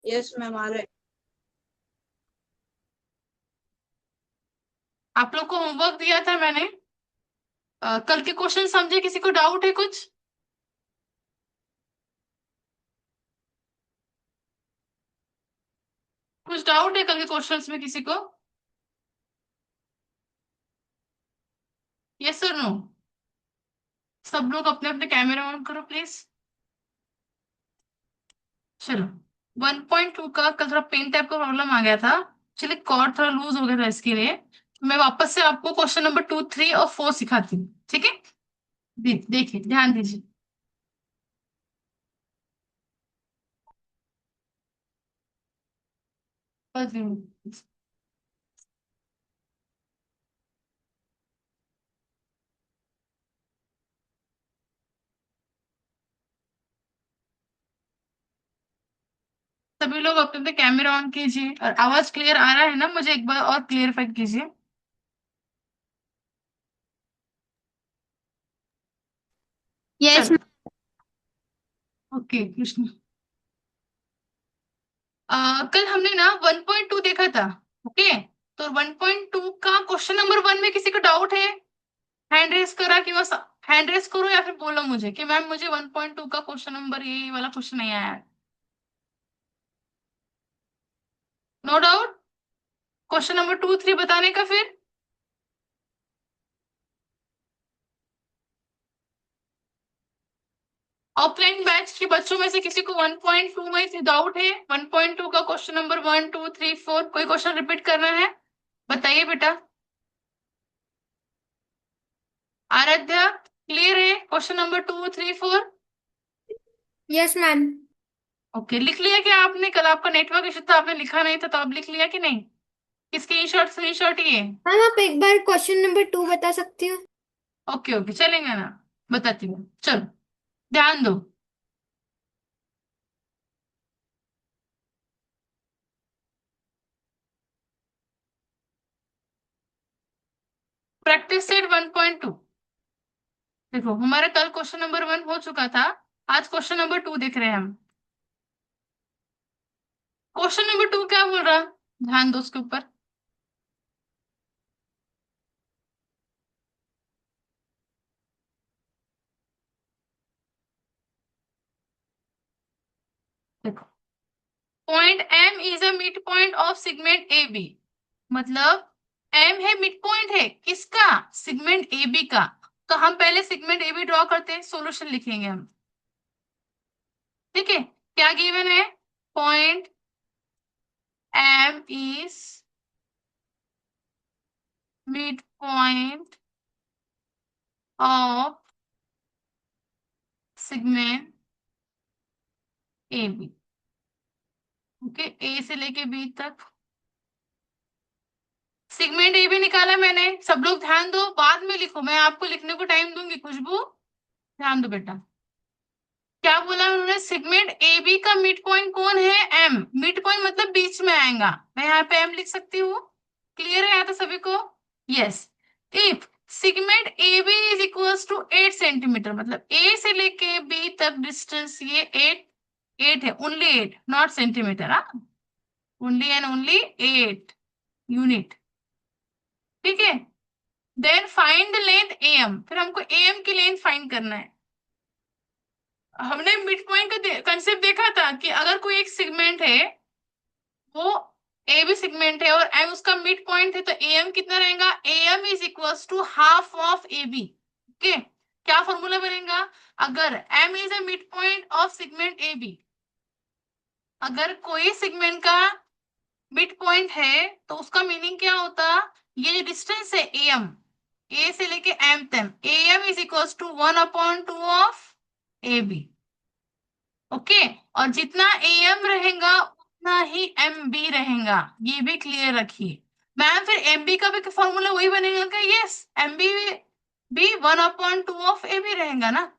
Yes ma'am आ रहे। आप लोग को होमवर्क दिया था मैंने। कल के क्वेश्चन समझे? किसी को डाउट है कुछ? कुछ डाउट है कल के क्वेश्चंस में किसी को? यस और नो? सब लोग अपने अपने कैमरा ऑन करो प्लीज। चलो, 1.2 का कल थोड़ा पेन टाइप का प्रॉब्लम आ गया था। चलिए, कॉर्ड थोड़ा लूज हो गया था, इसके लिए तो मैं वापस से आपको क्वेश्चन नंबर 2, 3 और 4 सिखाती हूँ। ठीक है? देखिए, ध्यान दीजिए। बस सभी लोग अपने अपने कैमरा ऑन कीजिए, और आवाज क्लियर आ रहा है ना? मुझे एक बार और क्लियरफाई कीजिए। यस। चलो, ओके कृष्ण। कल हमने ना 1.2 देखा था। ओके, तो 1.2 का क्वेश्चन नंबर 1 में किसी को डाउट है? हैंड रेस करा कि बस हैंड रेस करो, या फिर बोलो मुझे कि मैम मुझे 1.2 का क्वेश्चन नंबर ये वाला क्वेश्चन नहीं आया है। No doubt? क्वेश्चन नंबर 2, 3 बताने का फिर। ऑफलाइन बैच के बच्चों में से किसी को 1.2 में से डाउट है? 1.2 का क्वेश्चन नंबर 1, 2, 3, 4 कोई क्वेश्चन रिपीट करना है? बताइए बेटा। आराध्या, क्लियर है question number 2, 3, 4? Yes ma'am. Okay, लिख लिया क्या आपने? कल आपका नेटवर्क इशू था, आपने लिखा नहीं था, तो आप लिख लिया कि नहीं? स्क्रीनशॉट ये। मैम आप एक बार क्वेश्चन नंबर 2 बता सकती हो? ओके ओके, चलेंगे ना? बताती हूँ, चलो ध्यान दो। Practice set 1.2। देखो, हमारा कल क्वेश्चन नंबर 1 हो चुका था। आज क्वेश्चन नंबर 2 देख रहे हैं हम। क्वेश्चन नंबर 2 क्या बोल रहा? ध्यान दो उसके ऊपर। देखो, point M is a mid point of segment A B. मतलब एम है मिड पॉइंट है किसका? सेगमेंट ए बी का। तो हम पहले सेगमेंट ए बी ड्रॉ करते हैं, सॉल्यूशन लिखेंगे हम। ठीक है? क्या गिवन है? Point M is mid point of segment A B. Okay, A से लेके बी तक सेगमेंट ए बी निकाला मैंने। सब लोग ध्यान दो, बाद में लिखो, मैं आपको लिखने को टाइम दूंगी। खुशबू, ध्यान दो बेटा। क्या बोला उन्होंने? सेगमेंट ए बी का मिड पॉइंट कौन है? एम। मिड पॉइंट मतलब बीच में आएगा। मैं यहाँ पे एम लिख सकती हूँ। क्लियर है यहाँ तो सभी को? Yes. If segment A B is equals to 8 centimetre, मतलब ए से लेके बी तक डिस्टेंस ये 8 है। Only 8, not centimetre. हाँ, ओनली एंड ओनली 8 यूनिट। ठीक है? Then find the length A M. फिर हमको ए एम की लेंथ फाइंड करना है। हमने मिड पॉइंट का कंसेप्ट देखा था कि अगर कोई एक सेगमेंट है, वो ए बी सेगमेंट है, और एम उसका मिड पॉइंट है, तो ए एम कितना रहेगा? A M is equals to half of A B. Okay, क्या फॉर्मूला बनेगा? अगर M is a mid point of segment A B, अगर कोई सेगमेंट का मिड पॉइंट है, तो उसका मीनिंग क्या होता? ये जो डिस्टेंस है ए एम, ए से लेके एम तक, A M is equals to 1/2 of A B. Okay, और जितना ए एम रहेगा उतना ही एम बी रहेगा। ये भी क्लियर रखिए। मैम फिर एम बी का भी फॉर्मूला वही बनेगा क्या? यस, एम बी भी 1/2 ऑफ ए बी रहेगा ना,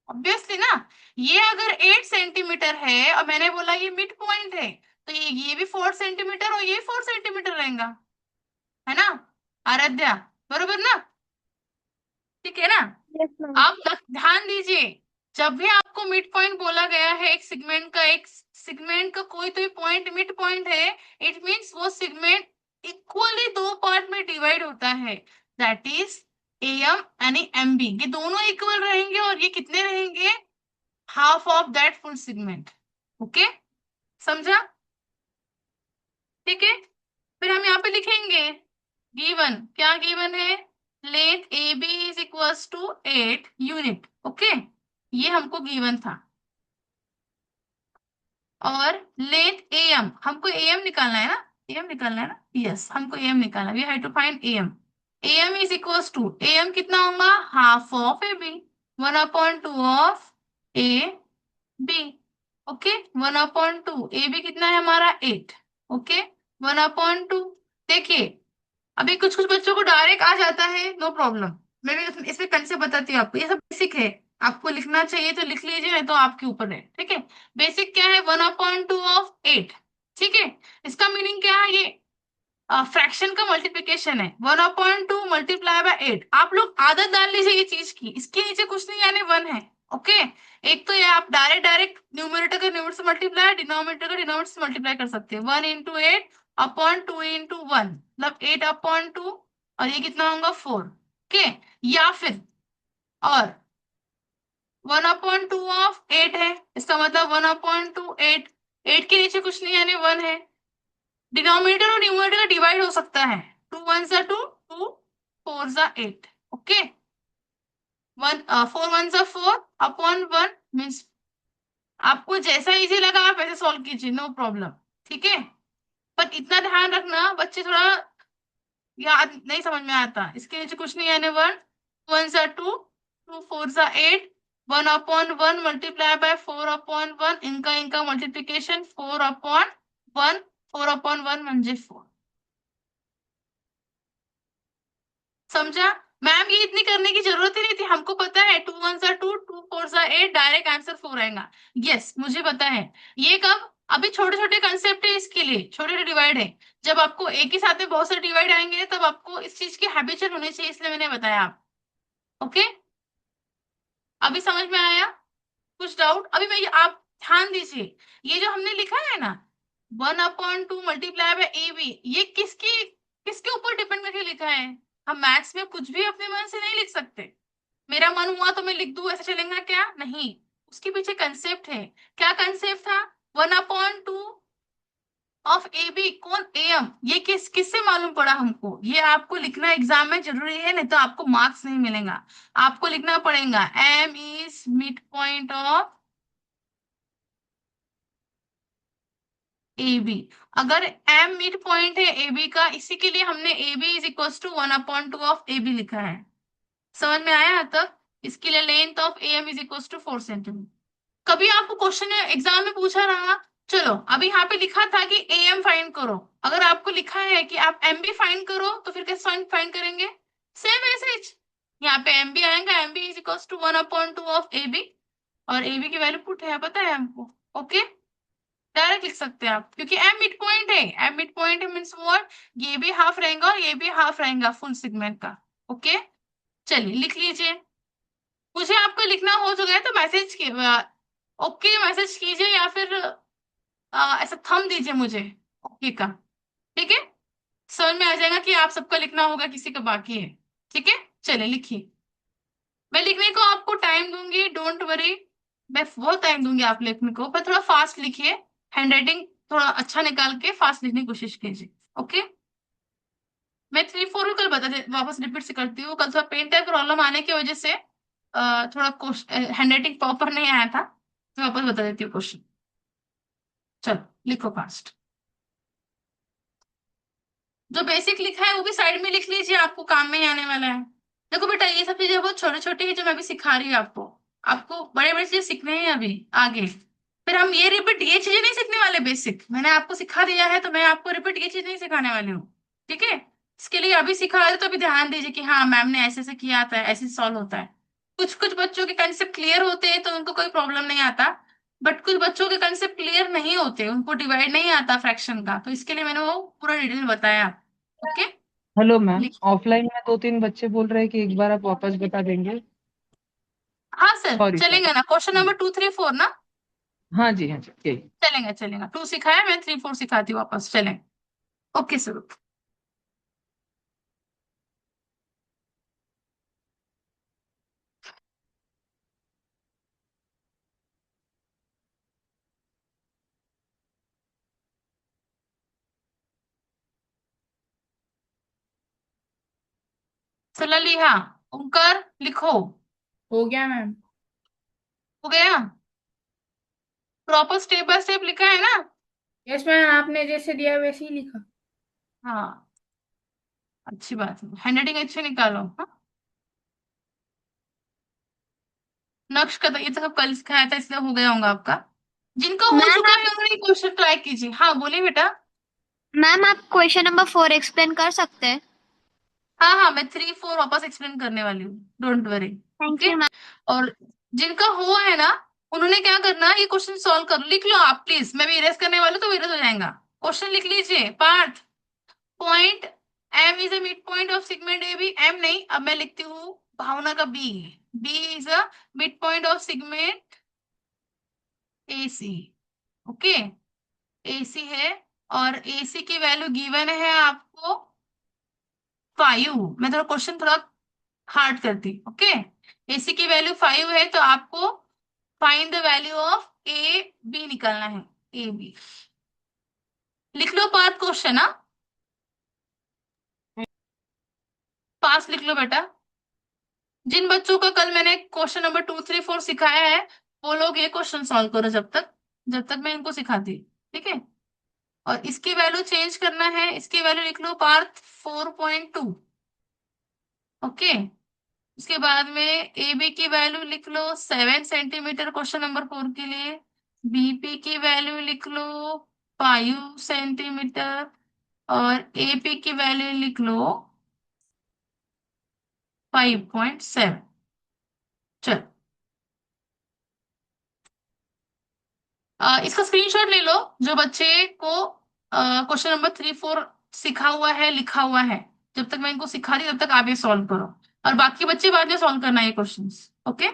ऑब्वियसली ना। ये अगर 8 सेंटीमीटर है और मैंने बोला ये मिड पॉइंट है, तो ये भी 4 सेंटीमीटर और ये 4 सेंटीमीटर रहेगा, है ना? आराध्या, बरोबर ना? ठीक है ना? Yes ma'am. आप ध्यान दीजिए, जब भी आपको मिड पॉइंट बोला गया है एक सेगमेंट का, एक सेगमेंट का कोई तो पॉइंट मिड पॉइंट है, इट मीन्स वो सेगमेंट इक्वली दो पार्ट में डिवाइड होता है, दैट इज एम यानी एम बी, ये दोनों इक्वल रहेंगे और ये कितने रहेंगे, half of that full segment. Okay, समझा? ठीक है, फिर हम यहाँ पे लिखेंगे गिवन, क्या गिवन है, length A B is equals to 8 unit. Okay, ये हमको गिवन था। और लेंथ ए एम, हमको ए एम निकालना है ना, ए एम निकालना है ना, यस हमको ए एम निकालना है, we have to find A M. A M is equals to, A M कितना होगा, half of A B, 1/2 of A B. Okay, 1/2, A B कितना है हमारा 8। ओके, 1/2। देखिए, अभी कुछ कुछ बच्चों को डायरेक्ट आ जाता है, नो प्रॉब्लम, मैं भी इसमें कंसेप्ट बताती हूँ आपको, ये सब बेसिक है, आपको लिखना चाहिए तो लिख लीजिए, नहीं तो आपके ऊपर है। ठीक है, बेसिक क्या है, 1/2 ऑफ 8। ठीक है, इसका मीनिंग क्या है, ये फ्रैक्शन का मल्टीप्लिकेशन है, 1/2 मल्टीप्लाई बाय 8। आप लोग आदत डाल लीजिए ये चीज की, इसके नीचे कुछ नहीं यानी 1 है। ओके, एक तो ये आप डायरेक्ट डायरेक्ट न्यूमरेटर का न्यूमरेटर से मल्टीप्लाई, डिनोमिनेटर का डिनोमिनेटर से मल्टीप्लाई कर सकते हैं, 1 × 8/2 मतलब 8/2, और ये कितना होगा 4। ओके, या फिर और 1/2 ऑफ 8 है, इसका मतलब 1/2 8, 8 के नीचे कुछ नहीं यानी 1 है। डिनोमिनेटर और न्यूमरेटर का डिवाइड हो सकता है, 2 × 1 = 2, 2 × 4 = 8। ओके, 4 × 1 = 4/1 मीन्स आपको जैसा इजी लगा आप ऐसे सॉल्व कीजिए, नो प्रॉब्लम। ठीक है, पर इतना ध्यान रखना बच्चे थोड़ा याद नहीं समझ में आता, इसके नीचे कुछ नहीं यानी 1, 1 × 2, 2 × 4 = 8, 1/1 मल्टीप्लाई बाय 4/1, इनका इनका मल्टीप्लीकेशन 4/1, 4/1 म्हणजे 4। समझा? मैम ये इतनी करने की जरूरत ही नहीं थी, हमको पता है 2 × 1 = 2, 2 × 4 = 8, डायरेक्ट आंसर 4 आएगा। यस मुझे पता है, ये कब, अभी छोटे छोटे कंसेप्ट है, इसके लिए छोटे छोटे डिवाइड है, जब आपको एक ही साथ में बहुत सारे डिवाइड आएंगे तब आपको इस चीज की हैबिचुअल होनी चाहिए, इसलिए मैंने बताया आप। ओके, अभी समझ में आया? कुछ डाउट अभी मैं, आप ध्यान दीजिए, ये जो हमने लिखा है ना 1/2 मल्टीप्लाई बाय ए बी, ये किसकी किसके ऊपर डिपेंड करके लिखा है, हम मैथ्स में कुछ भी अपने मन से नहीं लिख सकते, मेरा मन हुआ तो मैं लिख दूं ऐसा चलेगा क्या, नहीं, उसके पीछे कंसेप्ट है। क्या कंसेप्ट था, 1/2 ऑफ ए बी, कौन, ए एम, ये किससे मालूम पड़ा हमको, ये आपको लिखना एग्जाम में जरूरी है, नहीं तो आपको मार्क्स नहीं मिलेगा। आपको लिखना पड़ेगा M is mid point of A B. अगर एम मिड पॉइंट है ए बी का, इसी के लिए हमने A B is equal to 1/2 of A B लिखा है। समझ में आया तक? इसके लिए length of A M is equal to 4 centimetre. कभी आपको क्वेश्चन एग्जाम में पूछा रहा, चलो अभी यहाँ पे लिखा था कि ए एम फाइंड करो, अगर आपको लिखा है कि आप एम बी फाइंड करो तो फिर कैसे फाइंड करेंगे, सेम मैसेज, यहाँ पे एम बी आएगा, M B is equal to 1/2 of A B, और ए बी की वैल्यू पुट है पता है हमको। ओके, डायरेक्ट लिख सकते हैं आप, क्योंकि एम मिड पॉइंट है, एम मिड पॉइंट है मीन्स व्हाट, ये भी हाफ रहेगा और ये भी हाफ रहेगा फुल सेगमेंट का। ओके, चलिए लिख लीजिए, मुझे आपको लिखना हो तो गया तो मैसेज की ओके मैसेज कीजिए, या फिर ऐसा थंब दीजिए मुझे ओके का। ठीक है, समझ में आ जाएगा कि आप सबका लिखना होगा, किसी का बाकी है। ठीक है, चलिए लिखिए, मैं लिखने को आपको टाइम दूंगी, डोंट वरी, मैं बहुत टाइम दूंगी आप लिखने को, पर थोड़ा फास्ट लिखिए, हैंडराइटिंग थोड़ा अच्छा निकाल के फास्ट लिखने की कोशिश कीजिए। ओके, मैं 3 4 कल वापस रिपीट से करती हूँ, कल थोड़ा पेन टाइप प्रॉब्लम आने की वजह से थोड़ा हैंडराइटिंग प्रॉपर नहीं आया था, तो वापस बता देती हूँ क्वेश्चन। चलो लिखो फास्ट, जो बेसिक लिखा है वो भी साइड में लिख लीजिए, आपको काम में ही आने वाला है। देखो बेटा, ये सब चीजें बहुत छोटे छोटे हैं जो मैं अभी सिखा रही हूँ आपको, आपको बड़े बड़े चीजें सीखने हैं अभी आगे, फिर हम ये रिपीट ये चीजें नहीं सीखने वाले, बेसिक मैंने आपको सिखा दिया है तो मैं आपको रिपीट ये चीज नहीं सिखाने वाली हूँ। ठीक है, इसके लिए अभी सिखा रहे हो तो अभी ध्यान दीजिए कि हाँ मैम ने ऐसे ऐसे किया था, ऐसे सॉल्व होता है। कुछ कुछ बच्चों के कंसेप्ट क्लियर होते हैं तो उनको कोई प्रॉब्लम नहीं आता, बट कुछ बच्चों के कंसेप्ट क्लियर नहीं होते, उनको डिवाइड नहीं आता फ्रैक्शन का, तो इसके लिए मैंने वो पूरा डिटेल बताया। ओके, हेलो मैम, लिख, ऑफलाइन में 2 3 बच्चे बोल रहे हैं कि एक बार आप वापस बता देंगे। हाँ सर सॉरी सॉरी। चलेंगे ना, क्वेश्चन नंबर 2 3 4 ना। हाँ जी, हाँ जी, यही। चलेगा चलेगा, 2 सिखाया, मैं 3 4 सिखाती हूँ वापस, चलें। Okay sir. सलालिहा, ओंकार लिखो। हो गया मैम। हो गया? प्रॉपर स्टेप बाय स्टेप लिखा है ना? यस मैम, आपने जैसे दिया वैसे ही लिखा। हाँ, अच्छी बात है, हैंडराइटिंग अच्छी निकालो। हाँ, नक्श का तो ये तो सब कल सिखाया था, इसलिए हो गया होगा आपका। जिनका हो मैम चुका आप है उन्होंने क्वेश्चन ट्राई कीजिए। हाँ बोलिए बेटा। मैम आप क्वेश्चन नंबर 4 एक्सप्लेन कर सकते हैं? हाँ हाँ, मैं 3 4 वापस एक्सप्लेन करने वाली हूँ, don't worry. Thank okay. You ma'am. और जिनका हो है ना, उन्होंने क्या करना, ये क्वेश्चन सॉल्व कर लिख लो आप प्लीज, मैं भी इरेज करने वाली हूँ तो इरेज हो जाएगा। क्वेश्चन लिख लीजिए। Parth, point M is a mid point of segment A B. M नहीं, अब मैं लिखती हूँ भावना का B. B is a mid point of segment A C. Okay, A C है, और ए सी की वैल्यू गिवन है आपको 5। मैं थोड़ा क्वेश्चन थोड़ा हार्ड करती। ओके, एसी की वैल्यू 5 है, तो आपको find the value of A B निकालना है। ए बी लिख लो, पार्ट क्वेश्चन ना, पास लिख लो बेटा। जिन बच्चों का कल मैंने क्वेश्चन नंबर 2 3 4 सिखाया है, वो लोग ये क्वेश्चन सॉल्व करो जब तक मैं इनको सिखाती। ठीक है, और इसकी वैल्यू चेंज करना है, इसकी वैल्यू लिख लो पार्थ 4.2। ओके, उसके बाद में ए बी की वैल्यू लिख लो 7 सेंटीमीटर क्वेश्चन नंबर 4 के लिए। बीपी की वैल्यू लिख लो 5 सेंटीमीटर, और एपी की वैल्यू लिख लो 5.7। चल, इसका स्क्रीनशॉट ले लो, जो बच्चे को क्वेश्चन नंबर 3 4 सिखा हुआ है, लिखा हुआ है। जब तक मैं इनको सिखा रही तब तक आप ये सॉल्व करो, और बाकी बच्चे बाद में सॉल्व करना है ये क्वेश्चंस। ओके,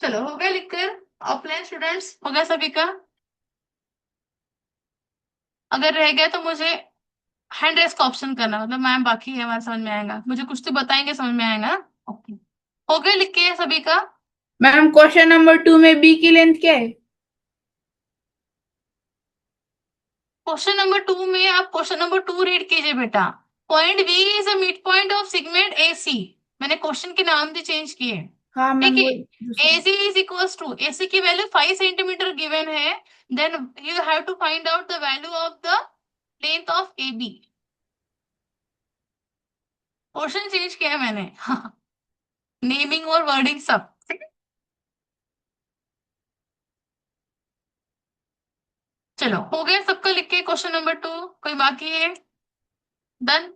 चलो हो गया लिखकर। ऑफलाइन स्टूडेंट्स हो गया सभी का? अगर रह गया तो मुझे हैंड रेस का ऑप्शन करना, मतलब मैम बाकी है, हमारे समझ में आएगा, मुझे कुछ तो बताएंगे, समझ में आएगा ना? ओके, हो गया लिख के सभी का? मैम क्वेश्चन नंबर 2 में बी की लेंथ क्या है? क्वेश्चन नंबर 2 में आप क्वेश्चन नंबर 2 रीड कीजिए बेटा। Point B is a mid point of segment A C. मैंने क्वेश्चन के नाम भी चेंज किए। हाँ मैम, ठीक वो है, दूसरा। AC is equals to, AC की वैल्यू 5 सेंटीमीटर गिवन है, then you have to find out the value of the length of AB। Question change किया है मैंने। हाँ, नेमिंग और वर्डिंग सब। चलो हो गया सबका लिख के क्वेश्चन नंबर 2, कोई बाकी है? डन।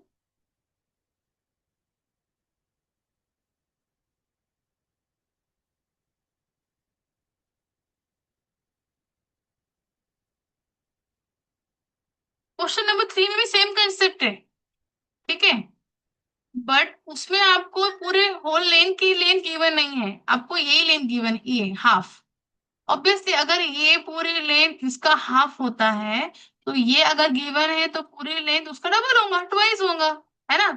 क्वेश्चन नंबर 3 में भी सेम कंसेप्ट है। ठीक है, बट उसमें आपको पूरे होल लेन की लेंथ गिवन नहीं है, आपको यही लेंथ गिवन, ये हाफ। ऑब्वियसली अगर ये पूरी लेंथ इसका हाफ होता है, तो ये अगर गिवन है तो पूरी लेंथ उसका डबल होगा, ट्वाइस होगा, है ना?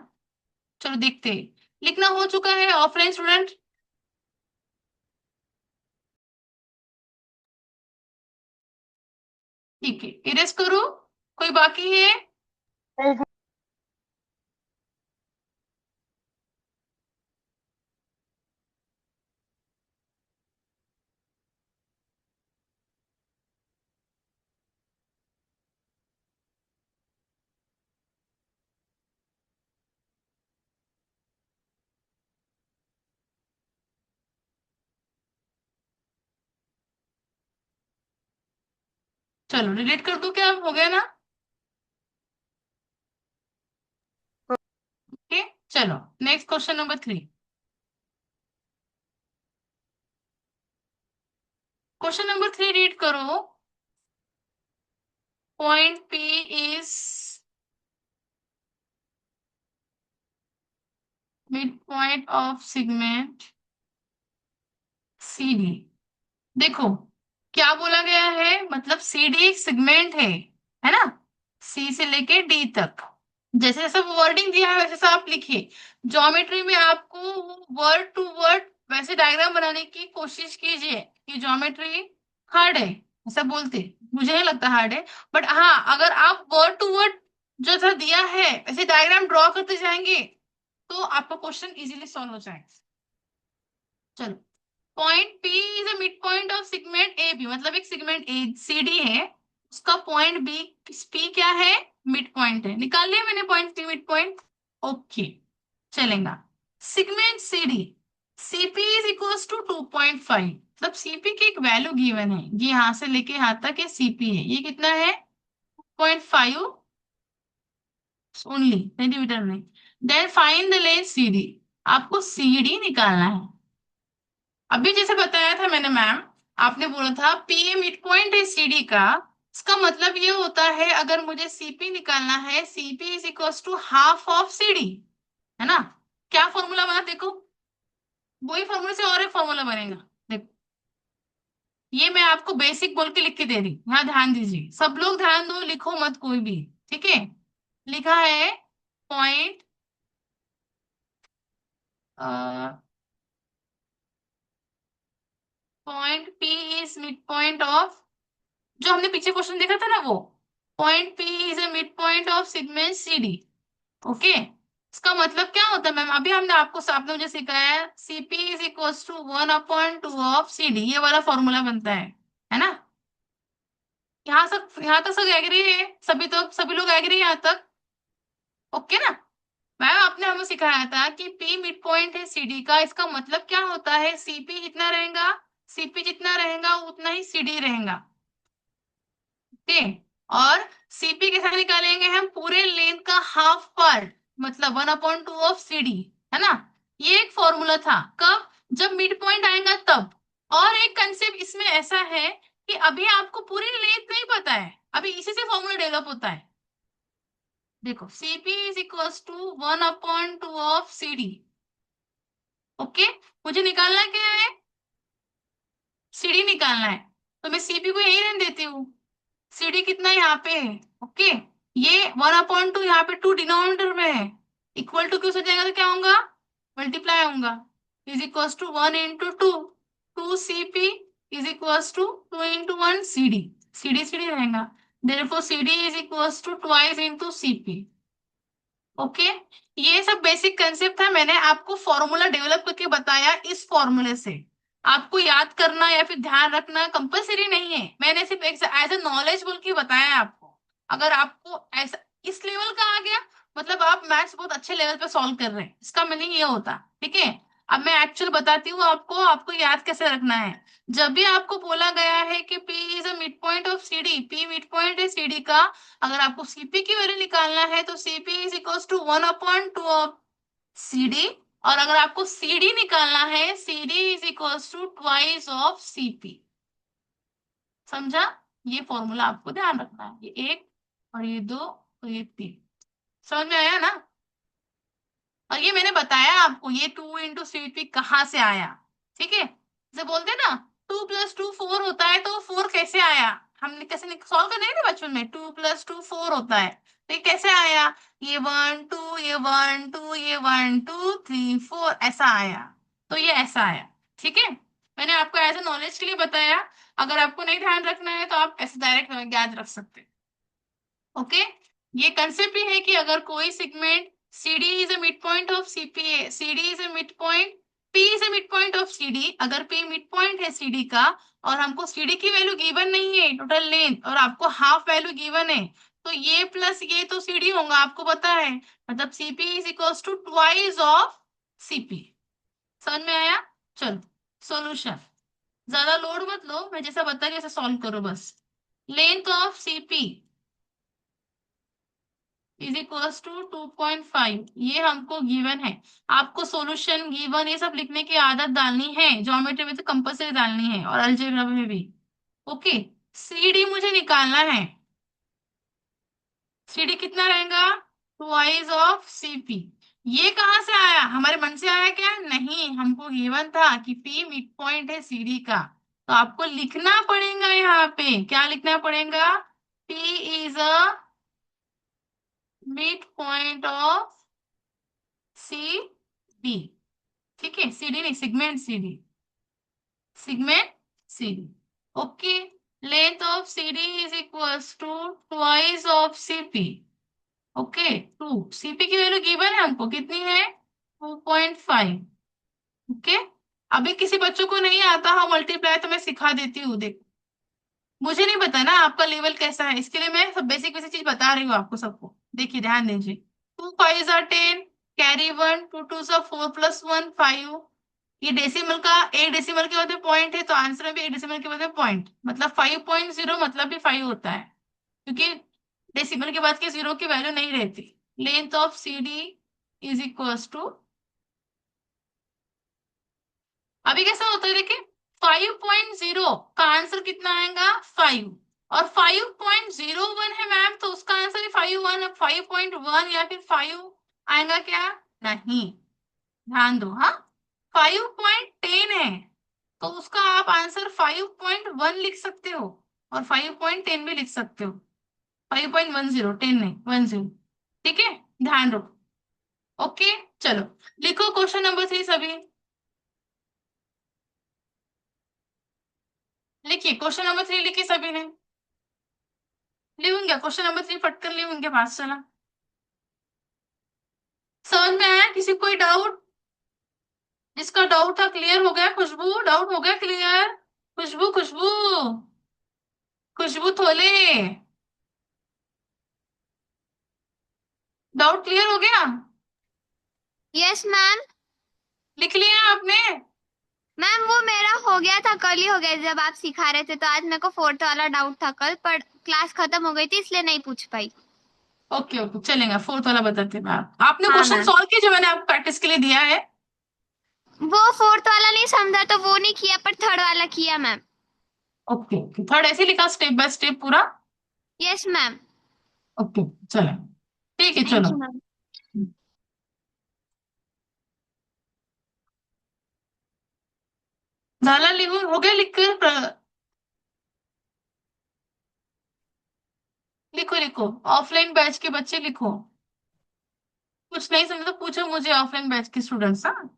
चलो देखते हैं। लिखना हो चुका है ऑफलाइन स्टूडेंट? ठीक है, इरेज करो, कोई बाकी है? चलो डिलीट कर दूं क्या, हो गया ना? ओके, चलो next question number 3। Question number 3 read करो। Point P is mid point of segment CD। देखो क्या बोला गया है, मतलब CD एक सेगमेंट है ना, C से लेके D तक। जैसे जैसे वर्डिंग दिया है वैसे वैसे आप लिखिए। ज्योमेट्री में आपको वर्ड टू वर्ड वैसे डायग्राम बनाने की कोशिश कीजिए कि ज्योमेट्री हार्ड है ऐसा बोलते, मुझे नहीं लगता हार्ड है, बट हाँ अगर आप वर्ड टू वर्ड जो था दिया है वैसे डायग्राम ड्रॉ करते जाएंगे तो आपका क्वेश्चन इजीली सॉल्व हो जाएगा। चलो, point P is a mid point of segment AB, मतलब एक सेगमेंट ए CD है, उसका पॉइंट B P क्या है, मिड पॉइंट है। निकाल लिया मैंने point P midpoint, okay चलेगा। Segment CD CP is equals to 2.5, मतलब CP की एक वैल्यू गिवन है, ये यहां से लेके यहां तक ये CP है, ये कितना है 0.5 ओनली सेंटीमीटर में। Then find the length CD, आपको CD निकालना है। अभी जैसे बताया था मैंने मैम, आपने बोला था पी मिड पॉइंट है सीडी का, इसका मतलब ये होता है अगर मुझे सीपी निकालना है, CP is equal to half of CD, है ना। क्या फॉर्मूला बना देखो, वही फॉर्मूले से और एक फॉर्मूला बनेगा। देखो ये मैं आपको बेसिक बोल के लिख के दे रही, यहाँ ध्यान दीजिए, सब लोग ध्यान दो, लिखो मत कोई भी, ठीक है। लिखा है point point P is mid point of, जो हमने पीछे क्वेश्चन देखा था ना वो, point P is a mid point of segment CD, okay. इसका मतलब क्या होता है मैम, अभी हमने आपने मुझे सिखाया CP is equal to 1/2 of CD, ये वाला फॉर्मूला बनता है ना। यहाँ तक सब एग्री है, सभी लोग एग्री है यहाँ तक, ओके ना। मैम आपने हमें सिखाया था कि P मिड पॉइंट है CD का, इसका मतलब क्या होता है, CP जितना रहेगा, CP जितना रहेगा उतना ही CD रहेगा, ओके। और सीपी कैसे निकालेंगे हम, पूरे लेंथ का हाफ पार्ट, मतलब 1/2 ऑफ सीडी, है ना। ये एक फॉर्मूला था, कब, जब मिड पॉइंट आएगा तब। और एक कंसेप्ट इसमें ऐसा है कि अभी आपको पूरी लेंथ नहीं पता है, अभी इसी से फॉर्मूला डेवलप होता है। देखो CP is equal to 1/2 of CD, okay. मुझे निकालना क्या है, सीडी निकालना है, तो मैं सीपी को यही रहने देती हूँ, सीडी कितना यहाँ पे है, ओके। ये 1/2 यहाँ पे 2 डिनोमिनेटर में है, इक्वल टू क्यों हो जाएगा तो क्या होगा, मल्टीप्लाई होगा, is equal to 1 into 2, 2CP is equal to 2 into 1 CD, CD CD रहेगा, therefore CD is equal to twice into CP, okay. ये सब बेसिक कंसेप्ट था, मैंने आपको फॉर्मूला डेवलप करके बताया, इस फॉर्मूले से आपको याद करना या फिर ध्यान रखना कंपलसरी नहीं है, मैंने सिर्फ एज ए नॉलेज बोल के बताया है आपको। अगर आपको ऐसा इस लेवल का आ गया, मतलब आप मैथ्स बहुत अच्छे लेवल पे सॉल्व कर रहे हैं, इसका मीनिंग ये होता, ठीक है। अब मैं एक्चुअल बताती हूँ आपको आपको याद कैसे रखना है। जब भी आपको बोला गया है कि P is a mid point of CD, P mid point है CD का, अगर आपको CP की वैल्यू निकालना है तो CP is equal to 1/2 of CD, और अगर आपको CD निकालना है, CD is equal to twice of CP, समझा। ये फॉर्मूला आपको ध्यान रखना है, ये एक और ये दो और ये तीन, समझ में आया ना। और ये मैंने बताया आपको ये 2 into CP कहाँ से आया, ठीक है। जैसे बोलते हैं ना 2 + 2 4 होता है, तो 4 कैसे आया, हमने कैसे सॉल्व करने थे बचपन में, 2 + 2 4 होता है, तो ये कैसे आया, ये 1 2 ये 1 2 ये 1 2 3 4 ऐसा आया, तो ये ऐसा आया, ठीक है। मैंने आपको एज ए नॉलेज के लिए बताया, अगर आपको नहीं ध्यान रखना है तो आप ऐसे डायरेक्ट याद रख सकते हैं, ओके। ये कंसेप्ट ही है कि अगर कोई segment CD is a mid point of CPA, CD is a mid point, P is a mid point of CD, अगर P मिड पॉइंट है CD का और हमको CD की वैल्यू गिवन नहीं है टोटल लेंथ, और आपको हाफ वैल्यू गिवन है, तो ये प्लस ये तो CD होगा, आपको पता है, मतलब CP is equal to twice of CP, समझ में आया। चलो सॉल्यूशन, ज्यादा लोड मत लो, मैं जैसा बता रही वैसा सॉल्व करो बस। Length of CP is equals to 2.5, ये हमको गिवन है, आपको सॉल्यूशन गिवन ये सब लिखने की आदत डालनी है, ज्योमेट्री में तो कंपल्सरी डालनी है और अलजेब्रा में भी, ओके। CD मुझे निकालना है, CD कितना रहेगा, ट्वाइस ऑफ CP, ये कहाँ से आया, हमारे मन से आया क्या? नहीं, हमको गिवन था कि पी मिड पॉइंट है सीडी का, तो आपको लिखना पड़ेगा यहाँ पे, क्या लिखना पड़ेगा? P is a mid point of C D. ठीक है, सीडी नहीं, segment CD, segment CD. Okay, length of CD is equals to twice of CP. Okay, two CP की वैल्यू गिवन है हमको, कितनी है? 2.5। ओके, अभी किसी बच्चों को नहीं आता है मल्टीप्लाई, तो मैं सिखा देती हूँ। देख, मुझे नहीं पता ना आपका लेवल कैसा है, इसके लिए मैं सब बेसिक बेसिक चीज बता रही हूँ आपको सबको। देखिए, ध्यान दीजिए। 2 5 10, कैरी 1, 2 2 4 +1 5। ये डेसिमल का, एक डेसिमल के बाद में पॉइंट है, तो आंसर में भी एक डेसिमल के बाद में पॉइंट, मतलब 5.0 मतलब भी 5 होता है, क्योंकि डेसिमल के बाद के जीरो की वैल्यू नहीं रहती। Length of C D is equals to, अभी कैसा होता है देखिए, 5.0 का आंसर कितना आएगा? 5। और 5.01 है मैम, तो उसका आंसर ही 5.1, 5.1 या फिर 5 आएगा क्या? नहीं, ध्यान दो। हाँ, 5.10 है, तो उसका आप आंसर 5.1 लिख सकते हो, और 5.10 भी लिख सकते हो। 5.10, 10 नहीं, 10। ठीक है, ध्यान रखो। ओके, चलो लिखो क्वेश्चन नंबर 3 सभी। लिखिए क्वेश्चन नंबर 3, लिखिए सभी ने। लिखूंगा क्वेश्चन नंबर 3, फटकर लिखूंगा, पास चला। समझ में आया किसी को कोई डाउट? जिसका डाउट था क्लियर हो गया? खुशबू, डाउट हो गया क्लियर? खुशबू, खुशबू, खुशबू थोले, डाउट क्लियर हो गया? Yes ma'am. लिख लिया आपने? मैम वो मेरा हो गया था, कल ही हो गया जब आप सिखा रहे थे, तो आज मेरे को फोर्थ वाला डाउट था कल, पर क्लास खत्म हो गई थी इसलिए नहीं पूछ पाई। ओके ओके, चलेगा। फोर्थ वाला बताते हैं आपने हाँ क्वेश्चन मैम। सॉल्व किया जो मैंने आपको प्रैक्टिस के लिए दिया है? वो फोर्थ वाला नहीं समझा तो वो नहीं किया, पर थर्ड वाला किया मैम। ओके ओके, थर्ड ऐसे लिखा स्टेप बाय स्टेप पूरा? Yes ma'am. ओके, चलो ठीक है, थैंक चलो। You ma'am. झाला लिखूं, हो गया लिखकर? लिखो लिखो, ऑफलाइन बैच के बच्चे लिखो। कुछ नहीं समझ तो पूछो मुझे, ऑफलाइन बैच के स्टूडेंट्स। हाँ,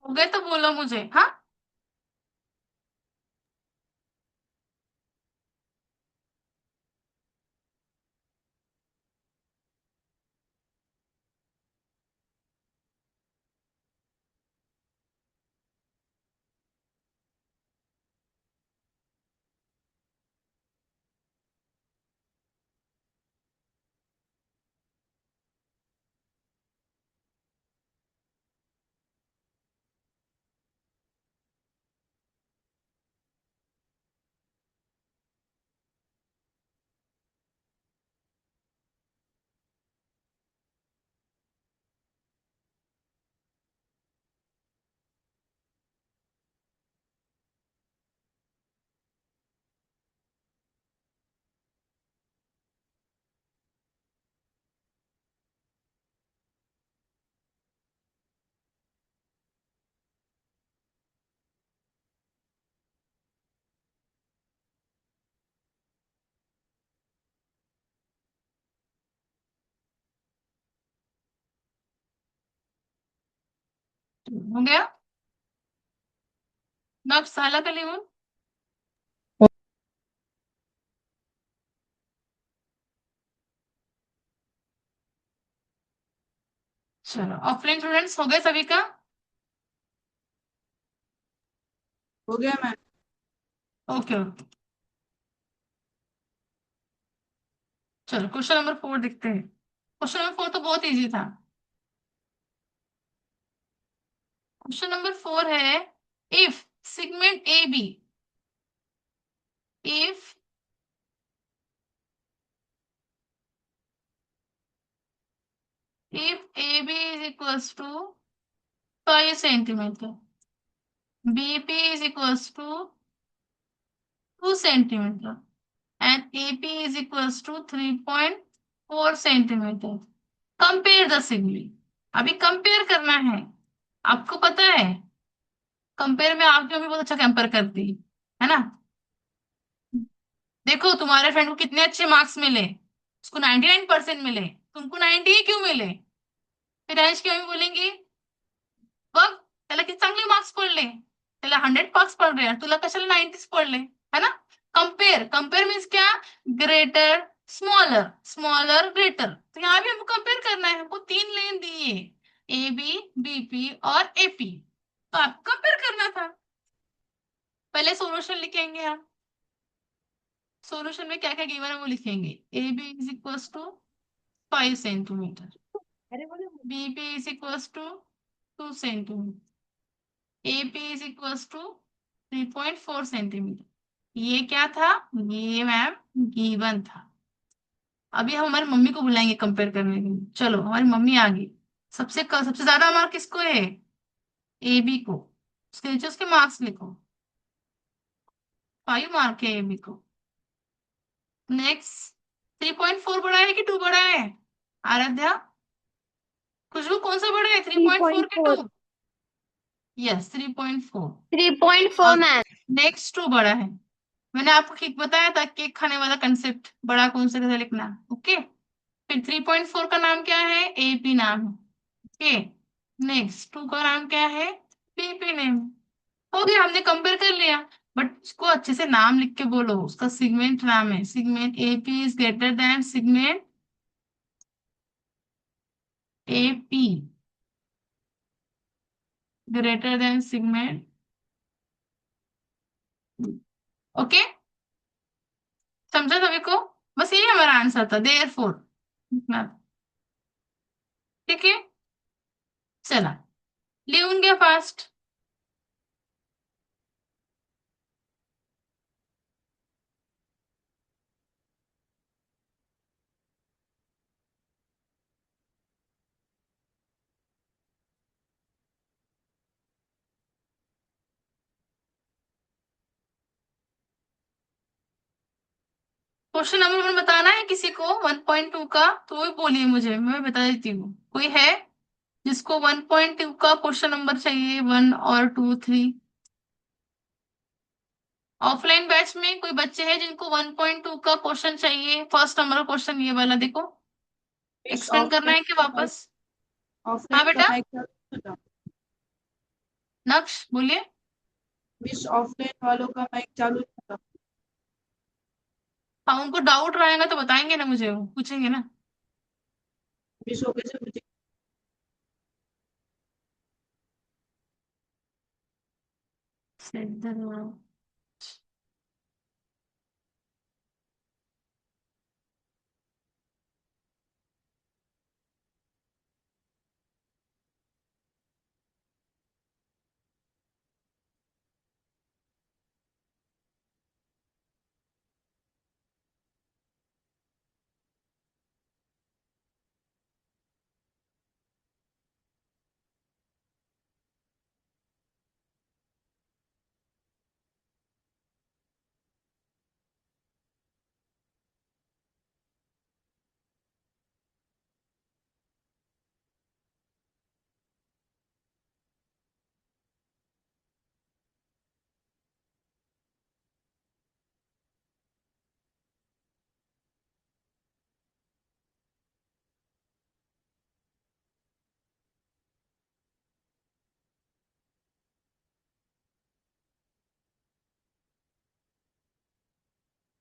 हो गए तो बोलो मुझे। हाँ, हो गया। नक्स झाला का लिहून? चलो ऑफलाइन स्टूडेंट्स हो गए सभी का? हो गया मैम। Okay okay. चलो क्वेश्चन नंबर 4 देखते हैं। क्वेश्चन नंबर 4 तो बहुत इजी था। क्वेश्चन नंबर 4 है, if segment A B, if A B is equals to 5 centimetre, BP is equals to 2 centimeter and AP is equals to 3.4 centimeter. Compare the sibling. अभी compare करना है। आपको पता है कंपेयर में आपकी मम्मी बहुत अच्छा कंपेयर करती है ना। देखो तुम्हारे फ्रेंड को कितने अच्छे मार्क्स मिले, उसको 99% मिले, तुमको 90 ही क्यों मिले? फिर आयुष की मम्मी बोलेंगी बघ त्याला किती चांगले मार्क्स पडले, त्याला 100 मार्क्स पडले आणि तुला कशाला 90 पडले, है ना। कंपेयर, कंपेयर मीन्स क्या? Greater smaller, smaller greater. तो यहाँ भी हमको कंपेयर करना है, हमको 3 लेन दिए, ए बी, बीपी और एपी, तो आपको कंपेयर करना था। पहले सॉल्यूशन लिखेंगे हम। सॉल्यूशन में क्या क्या गिवन है वो लिखेंगे। A B is equals to 5 centimetre, BP is equals to 2 centimetre, AP is equals to 3.4 centimetre. ये क्या था? ये मैम गिवन था। अभी हम हमारी मम्मी को बुलाएंगे कंपेयर करने के लिए। चलो हमारी मम्मी आ गई। सबसे ज्यादा मार्क किसको है? AB को। उसके नीचे उसके मार्क्स लिखो। 5 मार्क है AB को। नेक्स्ट, 3.4 बड़ा है कि 2 बड़ा है? आराध्या, खुशबू कौन सा बड़ा है, 3.4 के 2? यस 3.4। 3.4 और मैम। नेक्स्ट 2 बड़ा है। मैंने आपको केक बताया था, केक खाने वाला कंसेप्ट, बड़ा कौन सा कैसे लिखना। ओके, फिर 3.4 का नाम क्या है? AP नाम है। ओके, नेक्स्ट 2 का नाम क्या है? BP name. हो गया, हमने कंपेयर कर लिया। बट उसको अच्छे से नाम लिख के बोलो, उसका सिगमेंट नाम है, segment AP is greater than segment AP, greater than segment. Okay, समझा सभी को? बस यही हमारा आंसर था, देयरफॉर। ठीक है, चला लिहून घ्या फास्ट। क्वेश्चन नंबर 1 बताना है किसी को 1.2 का, तो वो भी बोलिए मुझे, मैं बता देती हूँ। कोई है जिसको 1.2 का क्वेश्चन नंबर चाहिए, 1 और 2 3? ऑफलाइन बैच में कोई बच्चे हैं जिनको 1.2 का क्वेश्चन चाहिए? फर्स्ट नंबर का क्वेश्चन ये वाला देखो, एक्सप्लेन करना है कि वापस? हाँ ऑफलाइन का बेटा, माइक चालू था। नक्श बोलिए। मिस ऑफलाइन वालों का माइक चालू था। हाँ उनको डाउट रहेगा तो बताएंगे ना, मुझे वो पूछेंगे ना। मिस हो गए मुझे।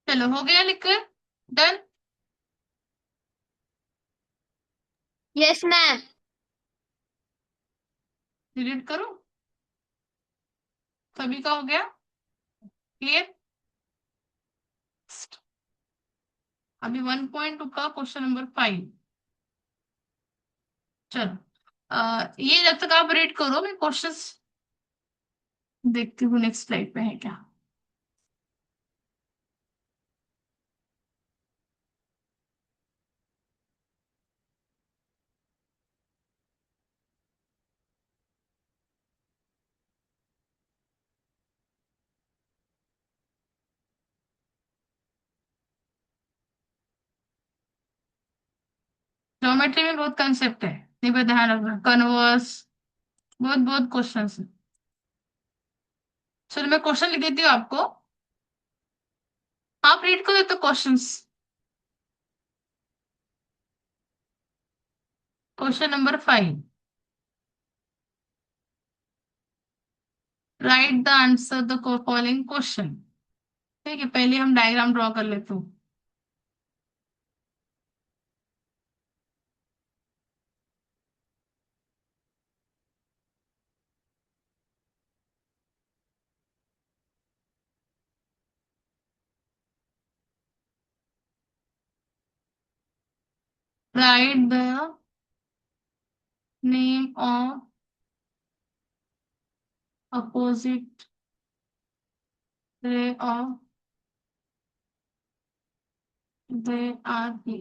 चलो हो गया लिखकर, डन। Yes ma'am. डिलीट करो, सभी का हो गया क्लियर। अभी 1.2 का क्वेश्चन नंबर 5। चलो ये जब तक आप रीड करो, मैं क्वेश्चंस देखती हूँ नेक्स्ट स्लाइड पे है क्या। ज्योमेट्री में बहुत कंसेप्ट है, नहीं पर ध्यान रखना, कन्वर्स, बहुत बहुत क्वेश्चन है। चलो मैं क्वेश्चन लिख देती हूँ आपको, आप रीड करो तो questions. Question number 5, write the answer the following question. ठीक है, पहले हम डायग्राम ड्रॉ कर लेते हैं। Write the name of opposite ray of the R ही।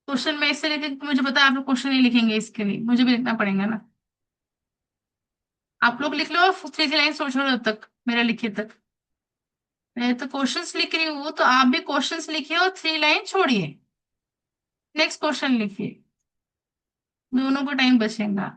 क्वेश्चन में इससे लिखे कि मुझे पता है आप लोग क्वेश्चन नहीं लिखेंगे, इसके लिए मुझे भी लिखना पड़ेगा ना। आप लोग लिख लो, 3 लाइन सोचो जब तक मेरा लिखे तक। मैं तो क्वेश्चंस लिख रही हूँ, तो आप भी क्वेश्चंस लिखिए और 3 लाइन छोड़िए, नेक्स्ट क्वेश्चन लिखिए, दोनों को टाइम बचेगा।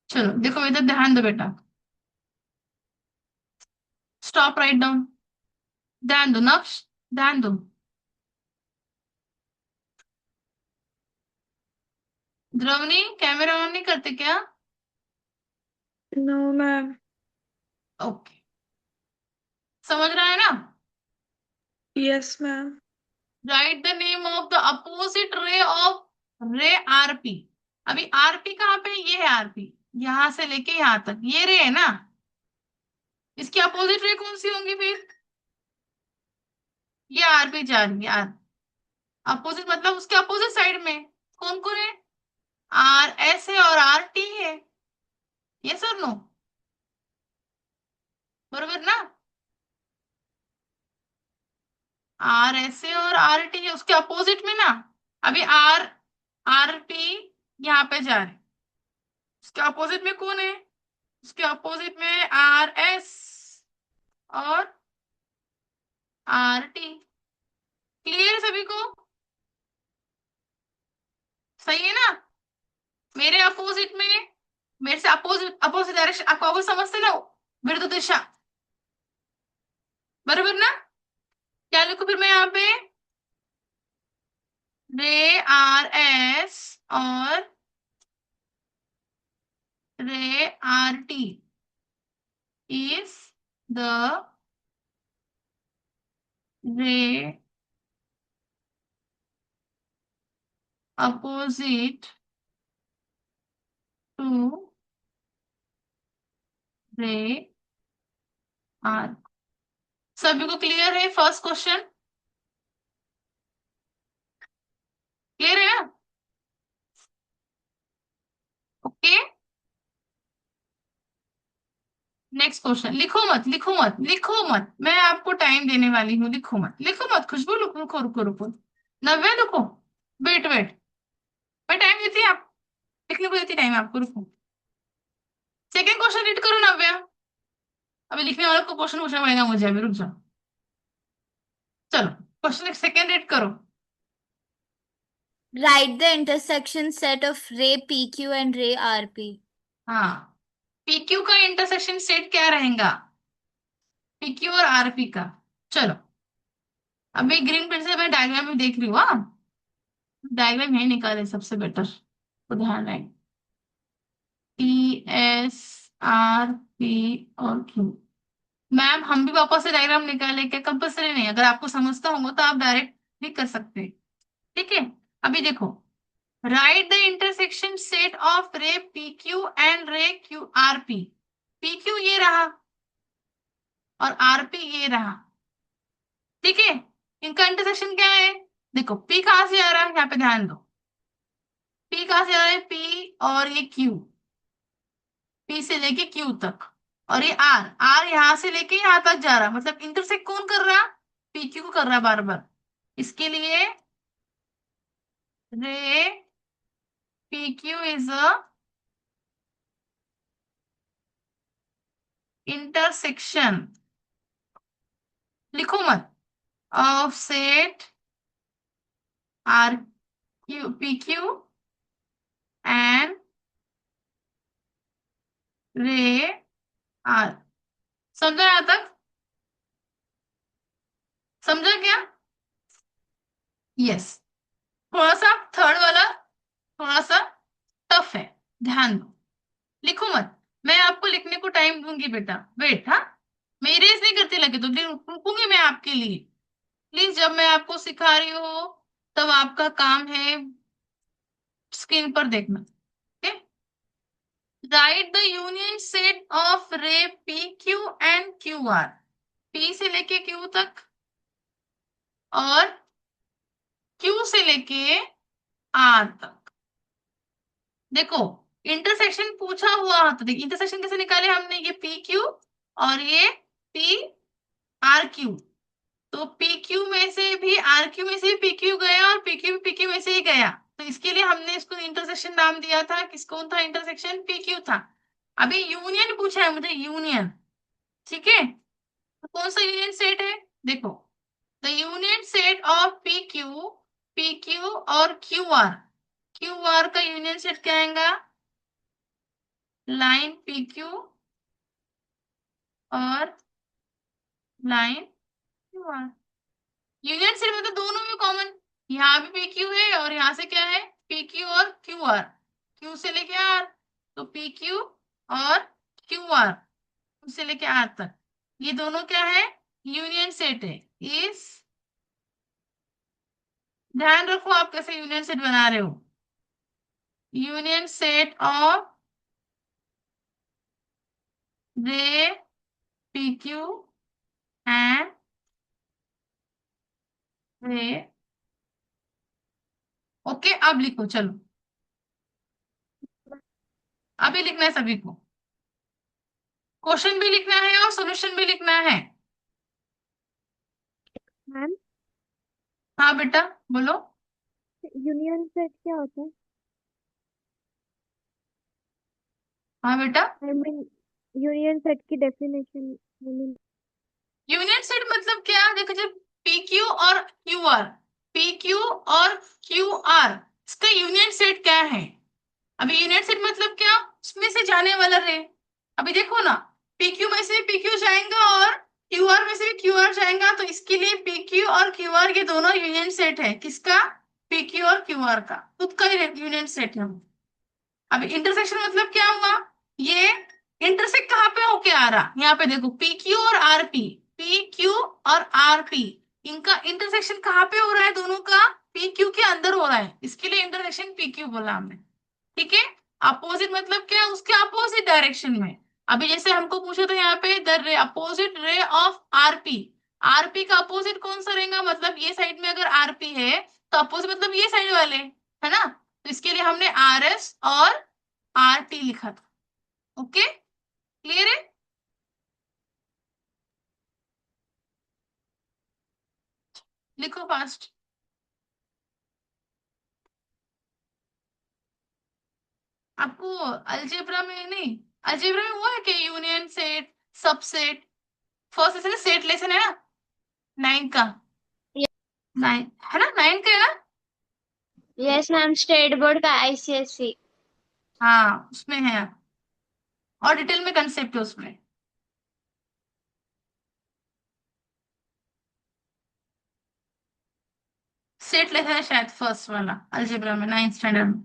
चलो देखो इधर ध्यान दो बेटा, स्टॉप, राइट डाउन, ध्यान दो नक्श, ध्यान दो। द्रवनी कैमरा ऑन नहीं करते क्या? No ma'am. ओके, समझ रहा है ना। Yes ma'am. Right the name of the opposite ray of रे आरपी। अभी आरपी कहाँ पे है? ये है आरपी, यहां से लेके यहां तक ये रे है ना, इसकी अपोजिट रे कौन सी होंगी फिर? ये आरपी जा रही है, अपोजिट मतलब उसके अपोजिट साइड में कौन कौन है? आर एस है और आर टी है, ये सर नो, बरोबर ना। आर एस है और आर टी है उसके अपोजिट में ना। अभी आर आर टी यहाँ पे जा रहे हैं, उसके अपोजिट में कौन है? उसके अपोजिट में आर एस और आर टी। क्लियर है सभी को? सही है ना। मेरे अपोजिट में, मेरे से अपोजिट अपोजिट डायरेक्शन आपको अपोजिट समझते ना, विरुद्ध दिशा, बरोबर ना। क्या लिखूं फिर मैं यहाँ पे? रे आर एस और ray R T is the ray opposite to ray R. सभी को क्लियर है फर्स्ट क्वेश्चन? क्लियर है ना? नेक्स्ट क्वेश्चन, लिखो मत लिखो मत लिखो मत, मैं आपको टाइम देने वाली हूँ, लिखो मत खुशबू, रुको रुको रुको रुको, नव्या रुको, वेट वेट, मैं टाइम देती आप लिखने को देती टाइम आपको, रुको। सेकंड क्वेश्चन रीड करो नव्या, अभी लिखने वाले को क्वेश्चन पूछना पड़ेगा मुझे, अभी रुक जाओ। चलो क्वेश्चन सेकंड रीड करो। Write the intersection set of ray PQ and ray RP. हाँ, PQ का इंटरसेक्शन सेट क्या रहेगा, PQ और RP का। चलो अभी ग्रीन पेन से मैं डायग्राम में देख रही हूँ, हाँ डायग्राम यही निकाले सबसे बेटर, तो ध्यान रहे, PSRP और Q। मैम हम भी वापस से डायग्राम निकाले क्या, कंपल्सरी नहीं, अगर आपको समझता होगा तो आप डायरेक्ट भी कर सकते हैं, ठीक है। अभी देखो, right the intersection set of रे PQ एंड रे RP। PQ ये रहा और RP ये रहा, ठीक है। इनका इंटरसेक्शन क्या है, देखो P कहां से आ रहा है, यहाँ पे ध्यान दो, P कहां से आ रहा है, P और ये Q, P से लेके Q तक, और ये R यहां से लेके यहां तक जा रहा, मतलब इंटरसेक्ट कौन कर रहा, PQ को कर रहा बार बार। इसके लिए रे PQ इज अ इंटरसेक्शन, लिखो मत, ऑफ सेट PQ एंड रे R। समझा यहां तक, समझा क्या, यस। थोड़ा सा थर्ड वाला थोड़ा सा टफ है, ध्यान दो, लिखो मत, मैं आपको लिखने को टाइम दूंगी बेटा, वेट, हाँ मैं इरेज नहीं करती लगे तो रुकूंगी मैं आपके लिए, प्लीज जब मैं आपको सिखा रही हूँ तब आपका काम है स्क्रीन पर देखना, okay. Right the union set of रे PQ एंड QR, P से लेके Q तक और Q से लेके R तक। देखो इंटरसेक्शन पूछा हुआ था, देखिए इंटरसेक्शन कैसे निकाले हमने, ये PQ और ये PRQ, तो PQ में से भी RQ में से भी PQ गया और PQ में से ही गया, तो इसके लिए हमने इसको इंटरसेक्शन नाम दिया था, कौन था इंटरसेक्शन, PQ था। अभी यूनियन पूछा है मुझे, यूनियन, ठीक है, तो कौन सा यूनियन सेट है, देखो the union set of PQ और QR का यूनियन सेट क्या आएगा, लाइन PQ और लाइन QR। यूनियन सेट मतलब दोनों में कॉमन, यहाँ भी PQ है और यहाँ से क्या है PQ और QR, Q से लेके R, तो PQ और QR से लेके R तक, ये दोनों क्या है, यूनियन सेट है। इस ध्यान रखो आप कैसे यूनियन सेट बना रहे हो, यूनियन सेट ऑफ रे PQ एंड रे, ओके। अब लिखो, चलो अभी लिखना है सभी को, क्वेश्चन भी लिखना है और सॉल्यूशन भी लिखना है। मैम हाँ बेटा बोलो, यूनियन सेट क्या होता है? हाँ बेटा, आई मीन यूनियन सेट की definition, I mean union set मतलब क्या, देखो जब PQ और QR इसका यूनियन सेट क्या है, अभी यूनियन सेट मतलब क्या, उसमें से जाने वाला रे, अभी देखो ना PQ में से PQ जाएगा और QR में से भी QR जाएगा, तो इसके लिए PQ और QR ये दोनों यूनियन सेट है, किसका, PQ और QR का, खुद का यूनियन सेट है। अब इंटरसेक्शन मतलब क्या हुआ, ये इंटरसेक्ट कहाँ पे होके आ रहा, यहाँ पे देखो PQ और PQ और RP, इनका इंटरसेक्शन कहाँ पे हो रहा है, दोनों का PQ के अंदर हो रहा है, इसके लिए इंटरसेक्शन PQ बोला हमने, ठीक है। अपोजिट मतलब क्या, उसके अपोजिट डायरेक्शन में, अभी जैसे हमको पूछा था यहाँ पे the opposite ray of RP का अपोजिट कौन सा रहेगा, मतलब ये साइड में अगर RP है तो अपोजिट मतलब ये साइड वाले, है ना, तो इसके लिए हमने RS और RT लिखा था, ओके क्लियर है। लिखो फास्ट। आपको अलजेब्रा में नहीं, अलजेब्रा में वो है कि union set, subset, first lesson set lesson है ना, 9 का, 9 है ना, 9 का है ना। यस मैम, स्टेट बोर्ड का आईसीएससी। हाँ उसमें है, और डिटेल में कंसेप्ट है उसमें। सेट लेसन है शायद फर्स्ट वाला अलजेब्रा में, 9th स्टैंडर्ड में।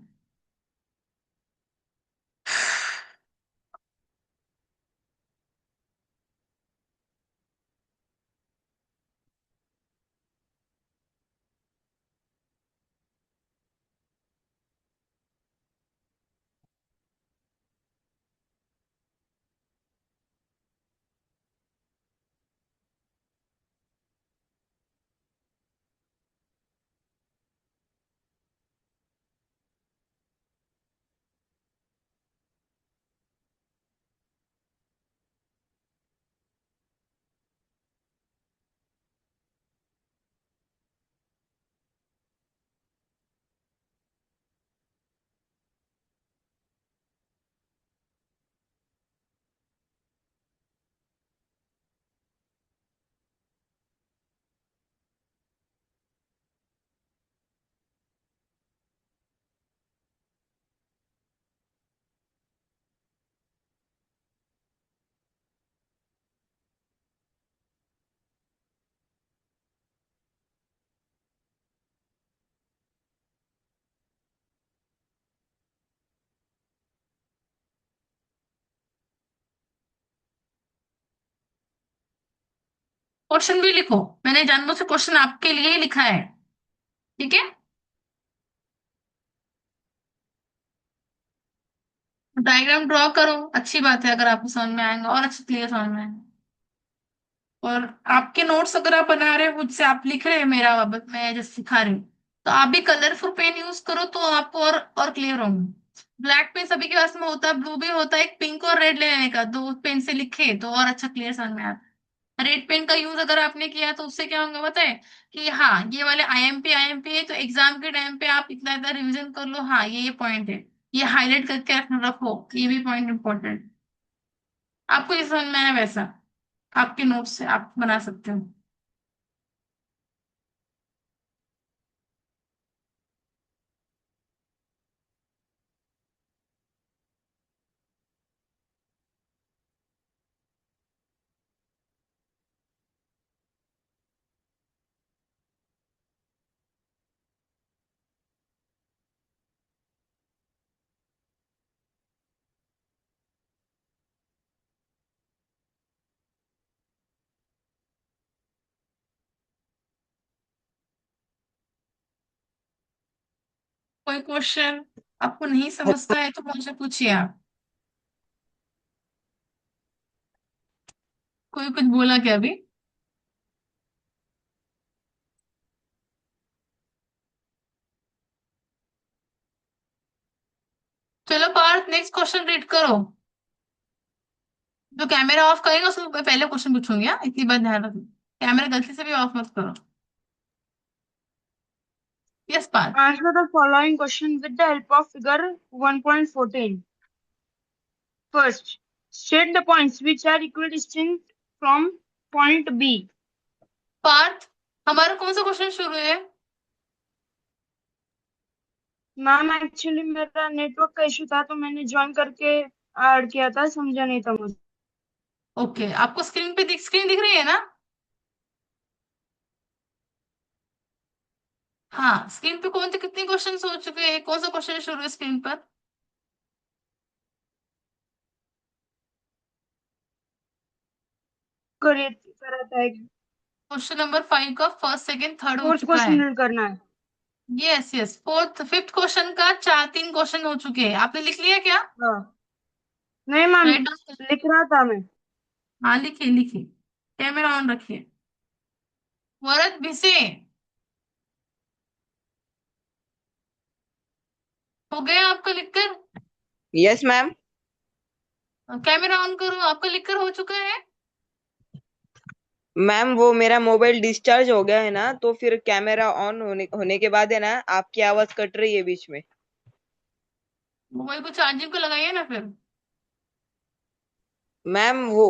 क्वेश्चन भी लिखो, मैंने जानबूझ से क्वेश्चन आपके लिए ही लिखा है, ठीक है। डायग्राम ड्रॉ करो, अच्छी बात है, अगर आपको समझ में आएगा और अच्छे क्लियर समझ में आएगा। और आपके नोट्स अगर आप बना रहे हो मुझसे, आप लिख रहे हैं मेरा, मैं जैसे सिखा रही हूँ, तो आप भी कलरफुल पेन यूज करो तो आपको और क्लियर होंगे। ब्लैक पेन सभी के पास में होता है, ब्लू भी होता है, एक पिंक और रेड लेने का, दो पेन से लिखे तो और अच्छा क्लियर समझ में आता है। रेड पेन का यूज अगर आपने किया तो उससे क्या होगा पता है, कि हाँ ये वाले आईएमपी आईएमपी है, तो एग्जाम के टाइम पे आप इतना इतना रिवीजन कर लो, हाँ ये पॉइंट है, ये हाईलाइट करके रखो, ये भी पॉइंट इंपॉर्टेंट। आपको ये समझ में आया वैसा, आपके नोट्स से आप बना सकते हो। कोई क्वेश्चन आपको नहीं समझता है तो मुझसे पूछिए आप। कोई कुछ बोला क्या अभी? चलो पार्थ, नेक्स्ट क्वेश्चन रीड करो। जो कैमरा ऑफ करेगा उसको मैं पहले क्वेश्चन पूछूंगी, हाँ इतनी बात ध्यान रखना, कैमरा गलती से भी ऑफ मत करो। Yes Parth. Answer the following question with the help of figure 1.14. First, state the points which are equidistant from point B. Parth, हमारा कौन सा क्वेश्चन शुरू है? मैम एक्चुअली मेरा नेटवर्क का इशू था तो मैंने ज्वाइन करके ऐड किया था, समझा नहीं था मुझे। ओके, आपको स्क्रीन पे स्क्रीन दिख रही है ना? हाँ, स्क्रीन पे कौन से कितने क्वेश्चन हो चुके हैं, कौन सा क्वेश्चन शुरू है स्क्रीन पर? करा था एक। क्वेश्चन नंबर 5 का फर्स्ट सेकंड थर्ड हो फोर्थ चुका है। क्वेश्चन रीड करना है। Yes yes, fourth fifth question का 3 क्वेश्चन हो चुके हैं, आपने लिख लिया क्या? हाँ नहीं मैम, राइट डाउन। लिख रहा था मैं। हाँ लिखिए लिखिए, कैमरा ऑन रखिए। वरद भिसे, हो गया आपका लिखकर? Yes ma'am. कैमरा ऑन करो, आपका लिखकर हो चुका है? मैम वो मेरा मोबाइल डिस्चार्ज हो गया है ना, तो फिर कैमरा ऑन होने के बाद है ना, आपकी आवाज कट रही है बीच में। मोबाइल को चार्जिंग को लगाइए ना फिर। मैम वो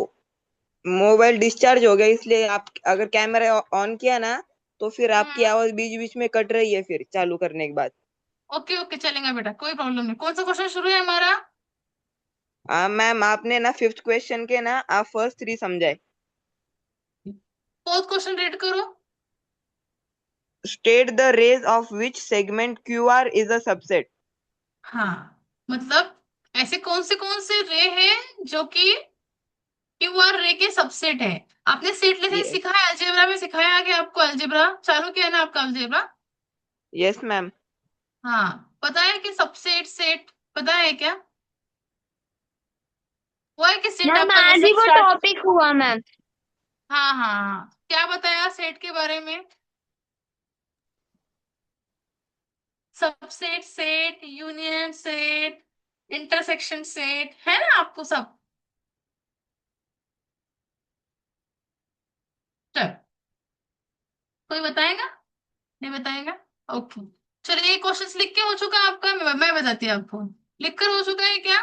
मोबाइल डिस्चार्ज हो गया, इसलिए आप अगर कैमरा ऑन किया ना, तो फिर आपकी हम्म। आवाज बीच बीच में कट रही है फिर चालू करने के बाद। ओके ओके, चलेगा बेटा, कोई प्रॉब्लम नहीं। कौन सा क्वेश्चन शुरू है हमारा? मैम आपने ना फिफ्थ क्वेश्चन के ना आप फर्स्ट थ्री समझाए। फोर्थ क्वेश्चन रीड करो। State the rays of which segment Q R is a subset. हाँ, मतलब ऐसे कौन से रे हैं जो कि क्यूआर रे के सबसेट है। आपने सेट लेसन ये सीखा है, अलजेब्रा में सिखाया है क्या आपको? अलजेब्रा चालू किया है ना आपका अलजेब्रा? Yes ma'am. हाँ, पता है कि सबसेट सेट पता है क्या? वो है कि सेट मैम आपका आज जैसे ही वो स्टार्ट। टॉपिक हुआ मैम। हाँ हाँ हाँ, क्या बताया सेट के बारे में? Subset set, union set, intersection set है ना आपको सब? चल, कोई बताएगा? नहीं बताएगा? ओके। चलिए, ये क्वेश्चन लिख के हो चुका है आपका? मैं बताती हूँ आपको। लिख कर हो चुका है क्या?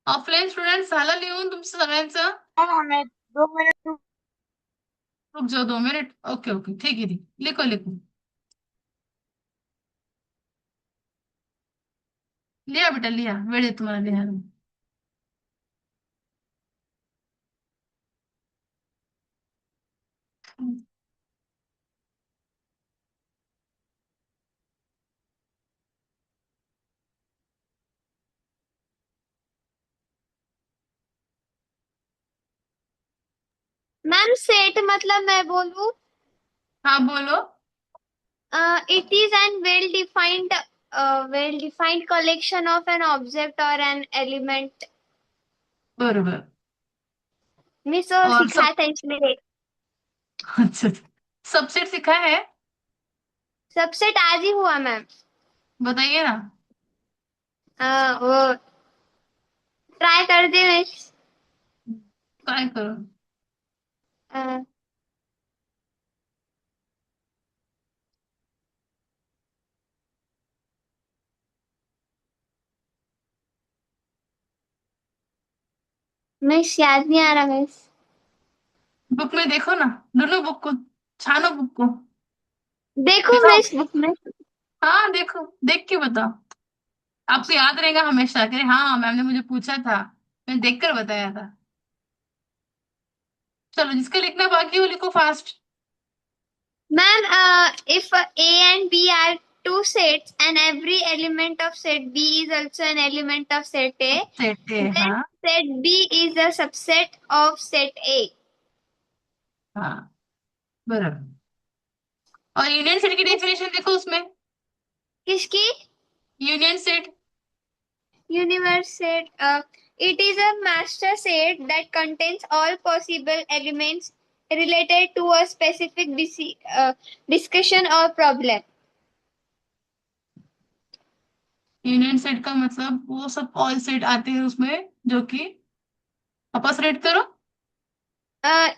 ऑफलाईन स्टुडंट झालं लिहून तुमचं सगळ्यांचं? मैम हमें 2 मिनट। रुक जाओ 2 मिनट। ओके ओके, ठीक है, ठीक, लिखो लिखो। लिया बेटा, लिया, वेळ आहे तुम्हाला लिहायला। मैम सेट मतलब मैं बोलूँ, हाँ बोलो। it is an well defined collection of an object or an element. बरोबर। मिस वो और सब सिखाया था इसलिए। अच्छा, सबसेट सिखा है? सबसेट आज ही हुआ मैम। बताइए ना। वो ट्राई कर दे मिस। काय करो। अ, मिस याद नहीं आ रहा मिस। बुक में देखो ना, ढूंढो बुक को, छानो बुक को। देखो दिखाओ। मिस बुक में। हाँ देखो, देख के बताओ। आपको याद रहेगा हमेशा कि हाँ मैम ने मुझे पूछा था, मैंने देख कर बताया था। चलो, जिसका लिखना बाकी है वो लिखो fast. Ma'am if A and B are two sets and every element of set B is also an element of set A, set है, then हाँ set B is a subset of set A. हाँ, बराबर। और union set की definition देखो उसमें। किसकी? Union set. Universe set. It is a master set that contains all possible elements related to a specific discussion or problem. Union set का मतलब वो सब ऑल सेट आते हैं उसमें जो कि वापस रेड करो।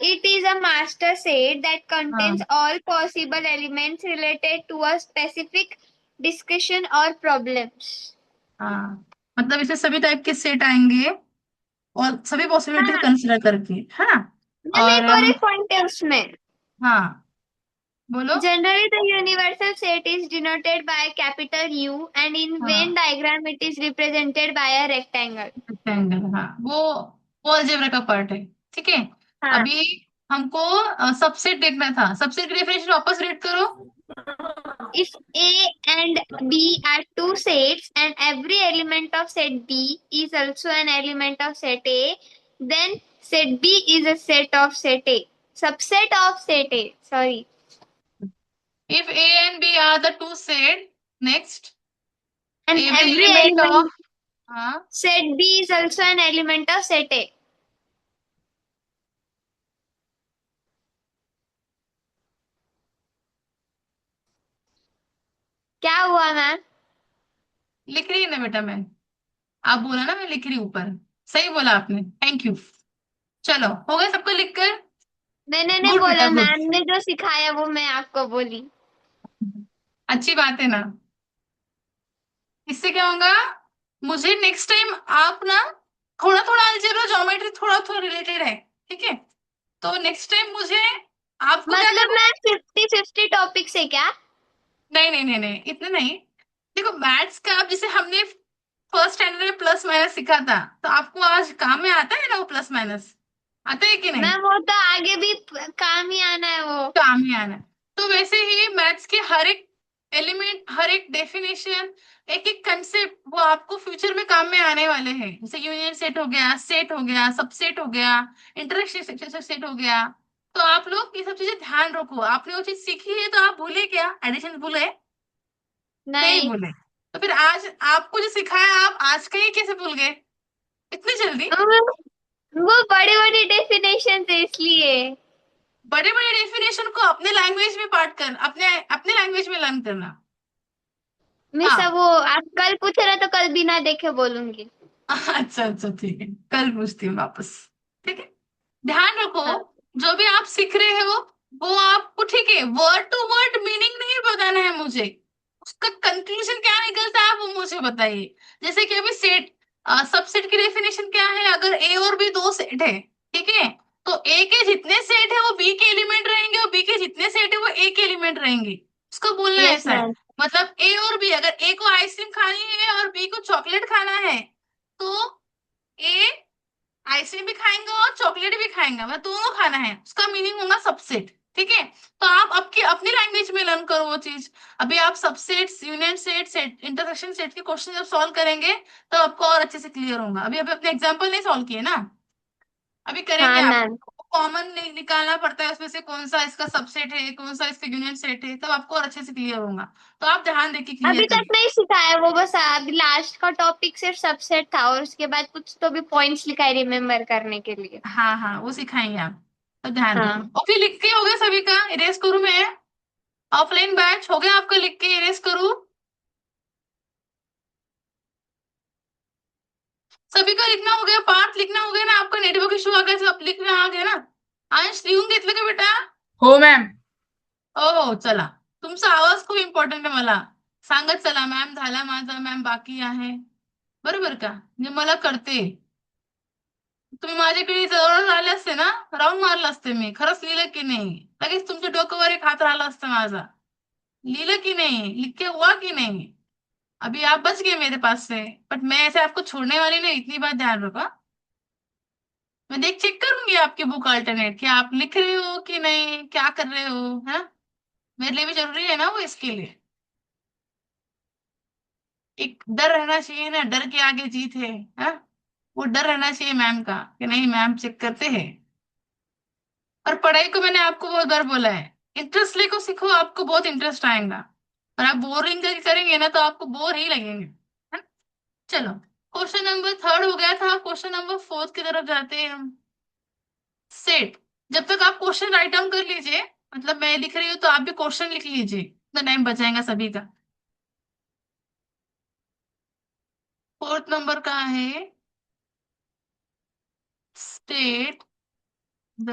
It is a master set that contains हाँ all possible elements related to a specific discussion or problems. हाँ, मतलब इसमें सभी टाइप के सेट आएंगे और सभी पॉसिबिलिटी हाँ कंसिडर करके, है ना? मैम और एक और एक पॉइंट है उसमें। हाँ बोलो। Generally, the universal set is denoted by a capital U, and in Venn हाँ, diagram, it is represented by a rectangle. Rectangle, हाँ वो अलजेब्रा का पार्ट है। ठीक है। हाँ। अभी हमको सबसेट देखना था। सबसेट की डेफिनेशन वापस रीड करो। If A and B are two sets, and every element of set B is also an element of set A, then set B is a set of set A. Subset of set A. Sorry. If A and B are the two set, next And every every element of, element हाँ set B is also an element of set A. क्या हुआ ma'am? लिख रही है ना बेटा मैं, आप बोला ना मैं लिख रही हूँ ऊपर। सही बोला आपने, थैंक यू। चलो, हो गया सबको लिखकर? मैंने नहीं गुड बेटा, बोला, गुड। मैम ने जो सिखाया वो मैं आपको बोली। अच्छी बात है ना। इससे क्या होगा, मुझे नेक्स्ट टाइम आप ना थोड़ा थोड़ा अलजेब्रा ज्योमेट्री थोड़ा थोड़ा रिलेटेड है, ठीक है? तो नेक्स्ट टाइम मुझे आपको क्या मतलब करना मैं है। 50-50 टॉपिक्स है क्या? नहीं नहीं नहीं नहीं, इतना नहीं। देखो, मैथ्स का अब जैसे हमने फर्स्ट स्टैंडर्ड में प्लस माइनस सीखा था, तो आपको आज काम में आता है ना वो प्लस माइनस? आता है कि नहीं? मैम वो तो आगे भी काम ही आना है वो। काम ही आना है। तो वैसे ही मैथ्स के हर एक एलिमेंट, हर एक डेफिनेशन, एक एक कंसेप्ट वो आपको फ्यूचर में काम में आने वाले हैं। जैसे यूनियन सेट हो गया, सबसेट हो गया, इंटरेक्शन सेट हो गया। तो आप लोग ये सब चीजें ध्यान रखो। आपने वो चीज सीखी है तो आप भूले क्या? एडिशन भूले? नहीं नहीं, भूले। तो फिर आज आपको जो सिखाया आप आज का ही कैसे भूल गए इतनी जल्दी? वो बड़ी बड़ी डेफिनेशन है इसलिए। बड़े बड़े डेफिनेशन को अपने लैंग्वेज में पाठ कर, अपने अपने लैंग्वेज में लर्न करना। मिस हाँ। वो आप कल पूछ रहे तो कल बिना देखे बोलूंगी। अच्छा अच्छा, ठीक है, कल पूछती हूँ वापस। ठीक है, ध्यान रखो। हाँ। जो भी आप सीख रहे हो वो आपको, ठीक है, वर्ड टू वर्ड मीनिंग नहीं बताना है मुझे। उसका कंक्लूजन क्या निकलता है वो मुझे बताइए। जैसे कि अभी सेट, सबसेट की डेफिनेशन क्या है? अगर ए और बी दो सेट है, ठीक है, तो ए के जितने सेट है वो बी के एलिमेंट रहेंगे, और बी के जितने सेट है वो ए के एलिमेंट रहेंगे। उसको बोलना यस ऐसा है। मैम। मतलब ए और बी, अगर ए को आइसक्रीम खानी है और बी को चॉकलेट खाना है, तो ए आइसक्रीम भी खाएंगे और चॉकलेट भी खाएंगे, मतलब दोनों खाना है, उसका मीनिंग होगा सबसेट। ठीक है, तो आप आपकी अपनी लैंग्वेज में लर्न करो वो चीज। अभी आप subset, union set, set intersection set के क्वेश्चन जब सॉल्व करेंगे तो आपको और अच्छे से क्लियर होगा। अभी अभी अपने एग्जाम्पल नहीं सॉल्व किए ना, अभी करेंगे। हाँ आप मैम। कॉमन निकालना पड़ता है उसमें से, कौन सा इसका सबसेट है, कौन सा इसका यूनियन सेट है, तब आपको और अच्छे से क्लियर होगा। तो आप ध्यान देके क्लियर अभी तक करिए। नहीं सिखाया वो, बस अभी लास्ट का टॉपिक सिर्फ सबसेट था और उसके बाद कुछ तो भी पॉइंट्स लिखा है रिमेम्बर करने के लिए। हाँ हाँ, वो सिखाएंगे आप, तो ध्यान रखो। हाँ। ओके, लिख के हो गया सभी का? इरेज करूँ मैं? ऑफलाइन बैच हो गया आपका? लिख के इरेज करूँ? सभी का लिखना हो गया? पार्थ लिखना हो गया ना? आपका नेटवर्क इशू आ गया, सब लिखना आ गया ना? अंश लिहून घेतलं का बेटा? हो मॅम. हो, चला. तुमचा आवाज खूप इम्पॉर्टंट आहे मला. सांगत चला, मॅम झाला माझा, मॅम बाकी आहे. बरोबर का? म्हणजे मला कळते. तुम्ही माझ्याकडे जवळ आले असते ना, राऊंड मारला असते मी, खरंच लिहिलं की नाही, लगेच तुमच्या डोक्यावर एक हात राहिला असता माझा. लिहिलं की नहीं, लिख के हुआ कि नहीं? अभी आप बच गए मेरे पास से, बट मैं ऐसे आपको छोड़ने वाली नहीं, इतनी बात ध्यान रखो हाँ? मैं देख चेक करूंगी आपकी बुक अल्टरनेट, कि आप लिख रहे हो कि नहीं, क्या कर रहे हो, है? मेरे लिए भी जरूरी है ना वो, इसके लिए एक डर रहना चाहिए ना, डर के आगे जीत है, हाँ? वो डर रहना चाहिए मैम का, कि नहीं मैम चेक करते हैं। और पढ़ाई को मैंने आपको बहुत बार बोला है, इंटरेस्ट लेको सीखो, आपको बहुत इंटरेस्ट आएगा। और आप बोरिंग करेंगे ना तो आपको बोर ही लगेंगे, है ना? चलो, क्वेश्चन नंबर थर्ड हो गया था, क्वेश्चन नंबर फोर्थ की तरफ जाते हैं हम। सेट, जब तक आप क्वेश्चन राइट डाउन कर लीजिए, मतलब मैं लिख रही हूँ तो आप भी क्वेश्चन लिख लीजिए, इतना टाइम बचाएगा सभी का। फोर्थ नंबर का है, state the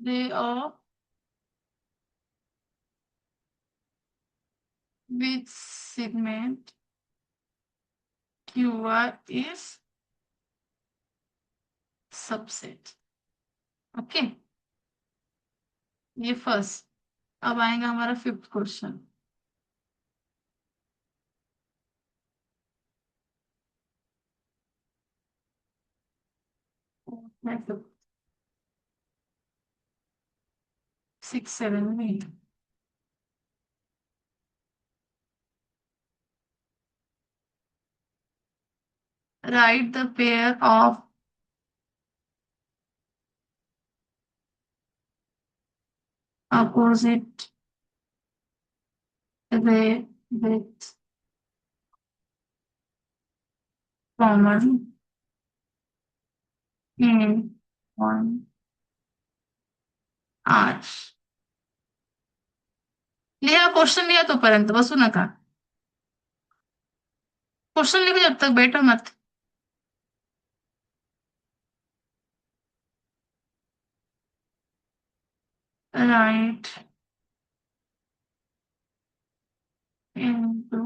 way of which segment QR is subset. Okay, ये फर्स्ट। अब आएगा हमारा फिफ्थ क्वेश्चन। सिक्स सेवन में write the pair of opposite ray with common in one R. लिहा क्वेश्चन, लिहा तोपर्यंत बसू नका, क्वेश्चन लिखो जब तक, बैठो मत. राइट इनटू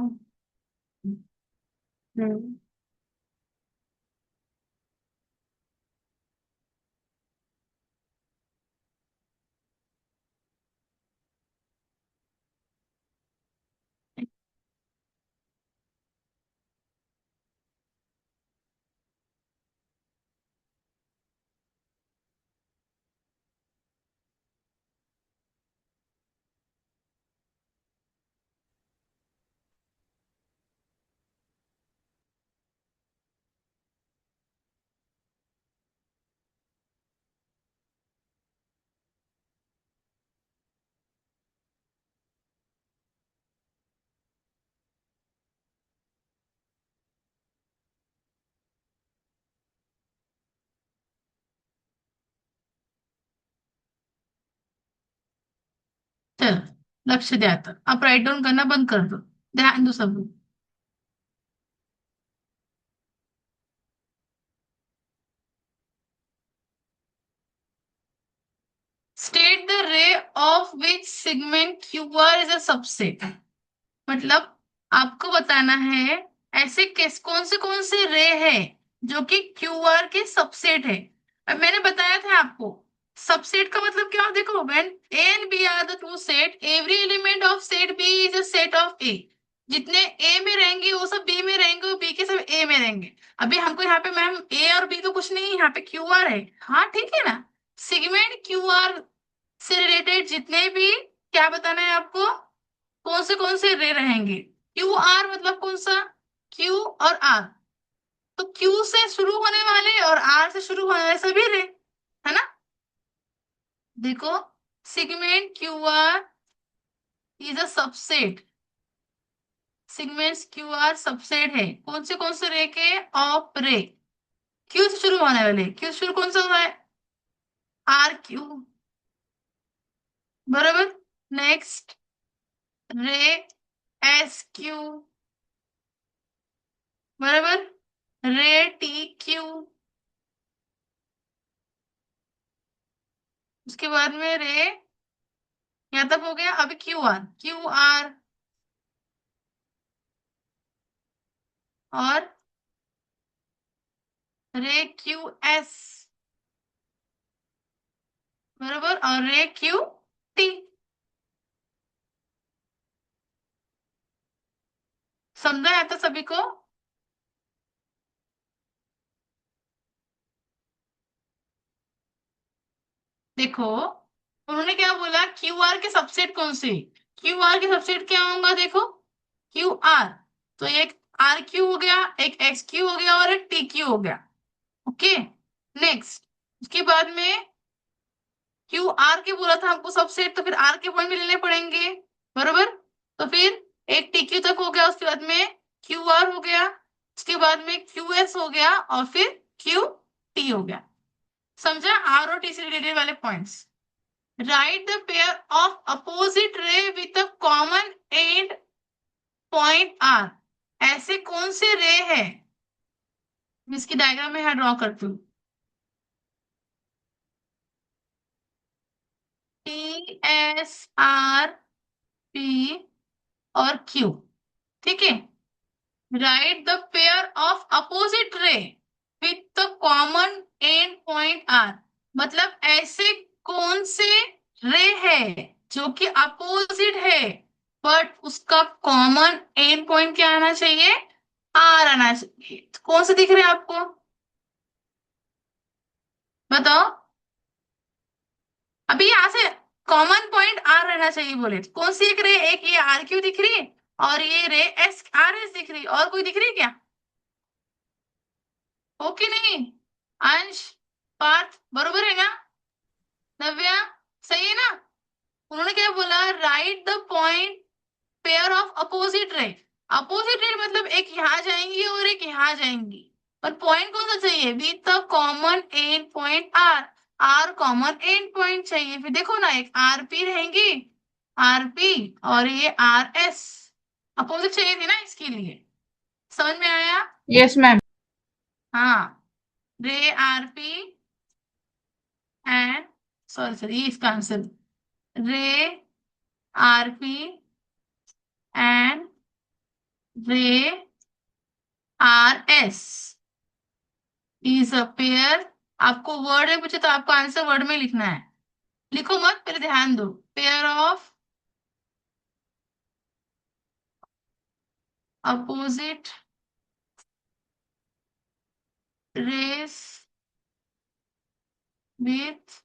चल लक्ष द्या आता आप राइट डाउन करना बंद कर दो ध्यान दो सब लोग state the ray of which segment QR is a subset मतलब आपको बताना है ऐसे कौन से रे है जो कि क्यूआर के सबसेट है। अब मैंने बताया था आपको सबसेट का मतलब क्या देखो when A and B are the two set every element of set B is a set of A. जितने ए में रहेंगे वो सब बी में रहेंगे और बी के सब ए में रहेंगे। अभी हमको यहाँ पे मैम ए और बी तो कुछ नहीं है यहाँ पे क्यूआर है। हाँ ठीक है ना। सेगमेंट क्यूआर से रिलेटेड जितने भी क्या बताना है आपको कौन से रे रहेंगे। क्यू आर मतलब कौन सा क्यू और आर तो क्यू से शुरू होने वाले और आर से शुरू होने वाले सभी रे है ना। देखो segment Q R is a subset segments Q R subset है कौन से रे के ऑफ रे क्यू से शुरू होने वाले क्यू से शुरू कौन सा हुआ है आर क्यू बराबर। नेक्स्ट रे एस क्यू बराबर रे टी क्यू उसके बाद में रे यहाँ तक हो गया। अभी क्यू आर और रे क्यू एस बराबर और रे क्यू टी। समझा है तो सभी को। देखो उन्होंने क्या बोला क्यू आर के सबसेट कौन से क्यू आर के सबसेट क्या होगा देखो क्यू आर तो एक आर क्यू हो गया एक एक्स क्यू हो गया और एक टी क्यू हो गया। ओके नेक्स्ट उसके बाद में क्यू आर के बोला था हमको सबसेट तो फिर आर के पॉइंट भी लेने पड़ेंगे बरोबर। तो फिर एक टी क्यू तक हो गया उसके बाद में क्यू आर हो गया उसके बाद में क्यू एस हो गया और फिर क्यू टी हो गया। समझा आर और टी से रिलेटेड वाले points. Write the pair of opposite ray with a common end point R ऐसे कौन से रे है इसकी डायग्राम में ड्रॉ करती हूँ। टी एस आर पी और क्यू ठीक है। Write the pair of opposite ray with the common end point R मतलब ऐसे कौन से रे है जो कि अपोजिट है बट उसका कॉमन एंड पॉइंट क्या आना चाहिए आर आना चाहिए। तो कौन से दिख रहे हैं आपको बताओ। अभी यहां से कॉमन पॉइंट आर रहना चाहिए बोले तो कौन सी एक रे एक ये आर क्यू दिख रही है और ये रे एस आर एस दिख रही है और कोई दिख रही है क्या ओके नहीं अंश पार्थ बरोबर है ना नव्या सही है ना। उन्होंने क्या बोला right the point pair of opposite रे मतलब एक यहाँ जाएंगी और एक यहाँ जाएंगी पर पॉइंट कौन सा चाहिए with the common end point are are common end point चाहिए। फिर देखो ना एक आरपी रहेंगी आरपी और ये आर एस अपोजिट चाहिए थी ना इसके लिए समझ में आया। Yes ma'am. हाँ रे आरपी एंड सॉरी ये इसका answer ray RP and ray RS is a pair. आपको वर्ड में पूछे तो आपको आंसर वर्ड में लिखना है, लिखो मत, पहले ध्यान दो। Pair of opposite rays with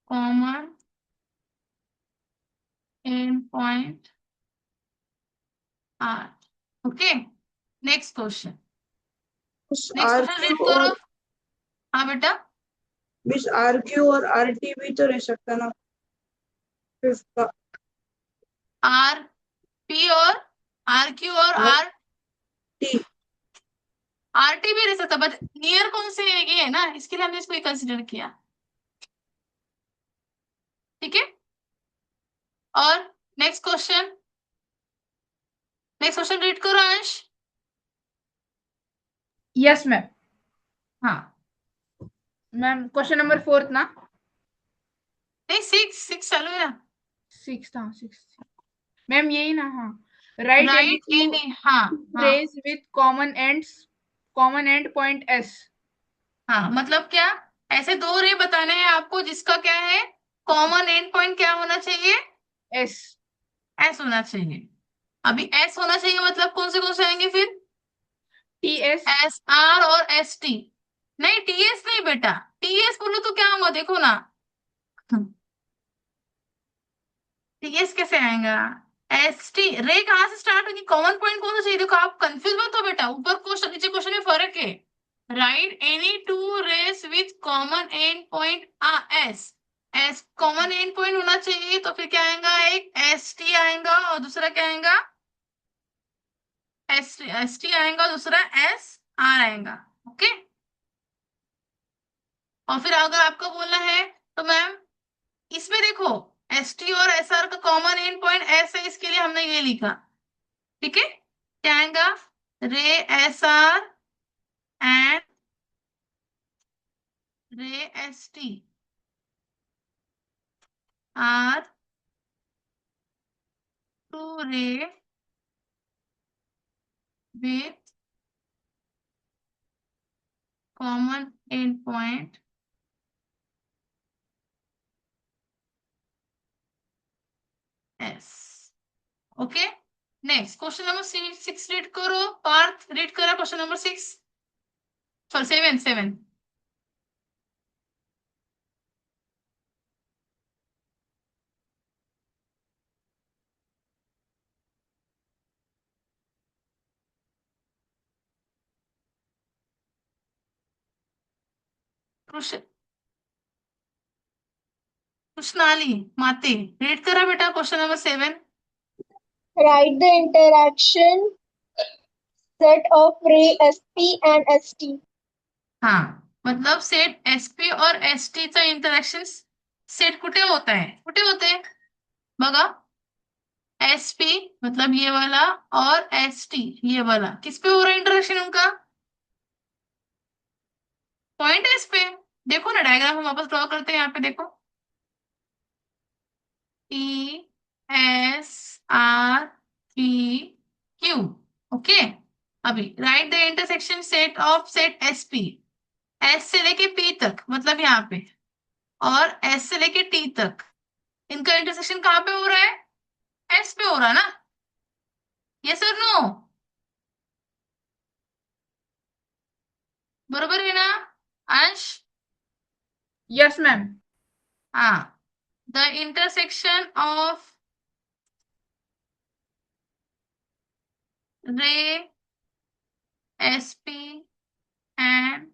common end point are. Okay, next question. Next question read करो। हाँ बेटा, मिस RQ और RT भी तो रह सकता ना फिफ्थ का। आर पी और आर क्यू और आर T टी भी रह सकता, बट नियर कौन से ये है ना, इसके लिए हमने इसको कंसिडर किया। ठीक है, और next question, next question read करो अंश। Yes ma'am. हाँ, मैम क्वेश्चन नंबर 4 ना? नहीं, सिक्स चालू है ना। 6 था, 6 मैम, यही ना? हाँ, राइट एनी राइट एनी, हाँ हाँ rays with common end points. हाँ, मतलब क्या, ऐसे दो रे बताने हैं आपको जिसका क्या है, कॉमन एंड पॉइंट क्या होना चाहिए, एस। एस होना चाहिए। अभी एस होना चाहिए मतलब कौन से आएंगे फिर, टी एस। एस आर और एस टी। नहीं, टी एस नहीं बेटा, टी एस बोलो तो क्या होगा, देखो ना, टी एस कैसे आएगा, एस टी। रे कहाँ से स्टार्ट होगी, कॉमन पॉइंट कौन सा चाहिए, देखो आप कंफ्यूज मत हो बेटा, ऊपर क्वेश्चन नीचे क्वेश्चन में फर्क है। Write any two rays with common end points, as common end point होना चाहिए, तो फिर क्या आएगा, एक एस टी आएगा और दूसरा क्या आएगा, एस टी आएगा, दूसरा एस आर आएगा। ओके, और फिर अगर आपको बोलना है तो मैम इसमें देखो, एस टी और एस आर का कॉमन एंड पॉइंट एस है, इसके लिए हमने ये लिखा। ठीक है, क्या आएगा, रे एस आर एंड रे एस टी आर टू रे with common end point S. Okay, next question number 6 read करो, पार्थ रीड करा क्वेश्चन नंबर 6, सॉरी 7। कृष्णाली माते रीड करा बेटा question number 7। Write the interaction set of ray SP and ST. हाँ, मतलब set SP और ST चा इंटरॅक्शन सेट कुठे होता है, कुठे होते हैं बघा, एसपी मतलब ये वाला और एसटी ये वाला, किस पे हो रहा है इंटरेक्शन उनका, पॉइंट एस पे। देखो ना, डायग्राम हम वापस ड्रॉ करते हैं, यहाँ पे देखो, T S R P Q. Okay, अभी write the intersection set of set S P, S से लेके पी तक मतलब यहाँ पे, और एस से लेके टी तक, इनका इंटरसेक्शन कहाँ पे हो रहा है, एस पे हो रहा है ना, यस और नो, बरोबर है ना अंश? Yes ma'am. हाँ, the intersection of ray S P and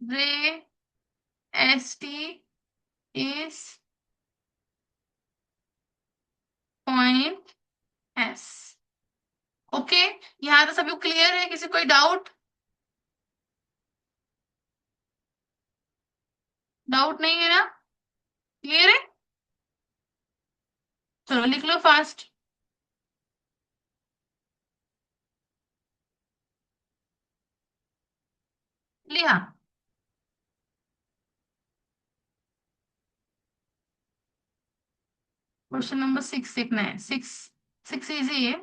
ray S T is point S. Okay, यहाँ तो सभी क्लियर है, किसी कोई डाउट, डाउट नहीं है ना, क्लियर है, चलो लिख लो फास्ट। लिया, क्वेश्चन नंबर 6 देखना है। 6 6 इजी है।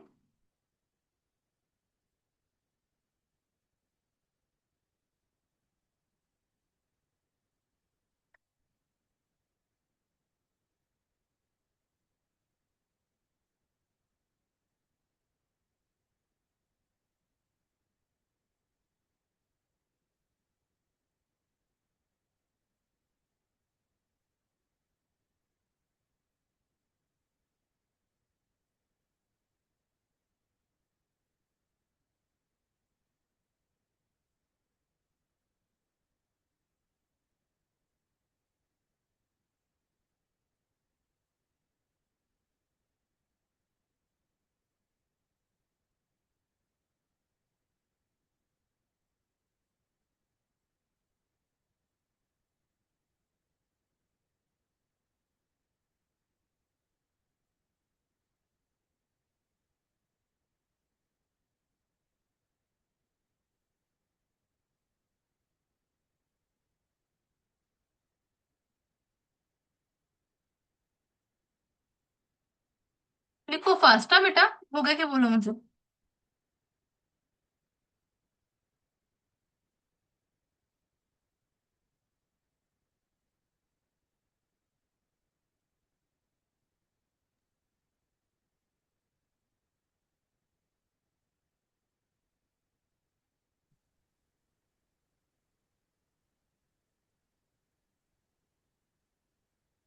लिखो फास्ट है बेटा। हो गया क्या बोलो मुझे।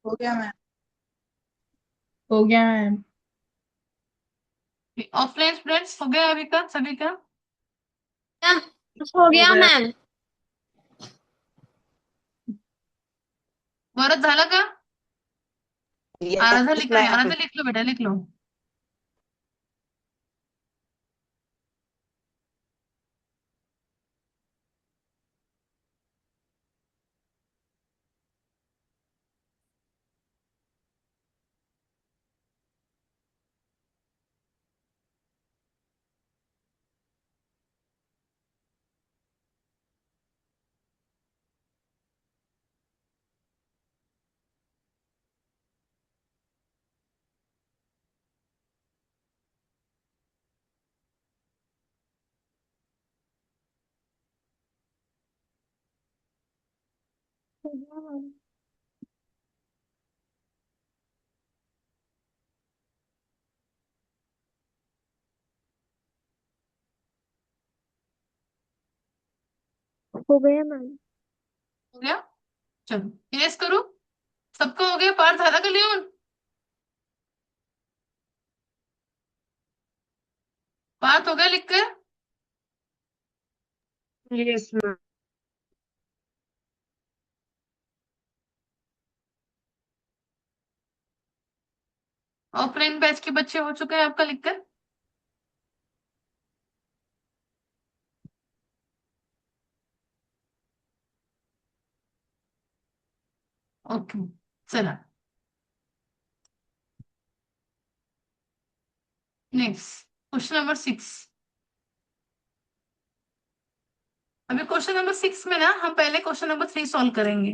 हो गया मैम। हो गया मैम। ऑफलाइन स्टूडेंट्स हो गया अभी का सभी का। मैम हो गया गया। मैम। गौरव झाला का। आराधा यस लिखा है, मैम। आराधा लिख लो बेटा लिख लो। हो गया मैम। हो गया मैम। हो गया। चलो यस करो। सबका हो गया। पार्थ झाला का लिहून। पार्थ हो गया लिख कर। Yes, ma'am. ऑफलाइन बैच के बच्चे हो चुके हैं आपका लिखकर। ओके चला नेक्स्ट क्वेश्चन नंबर 6। अभी क्वेश्चन नंबर 6 में ना हम पहले क्वेश्चन नंबर 3 सॉल्व करेंगे,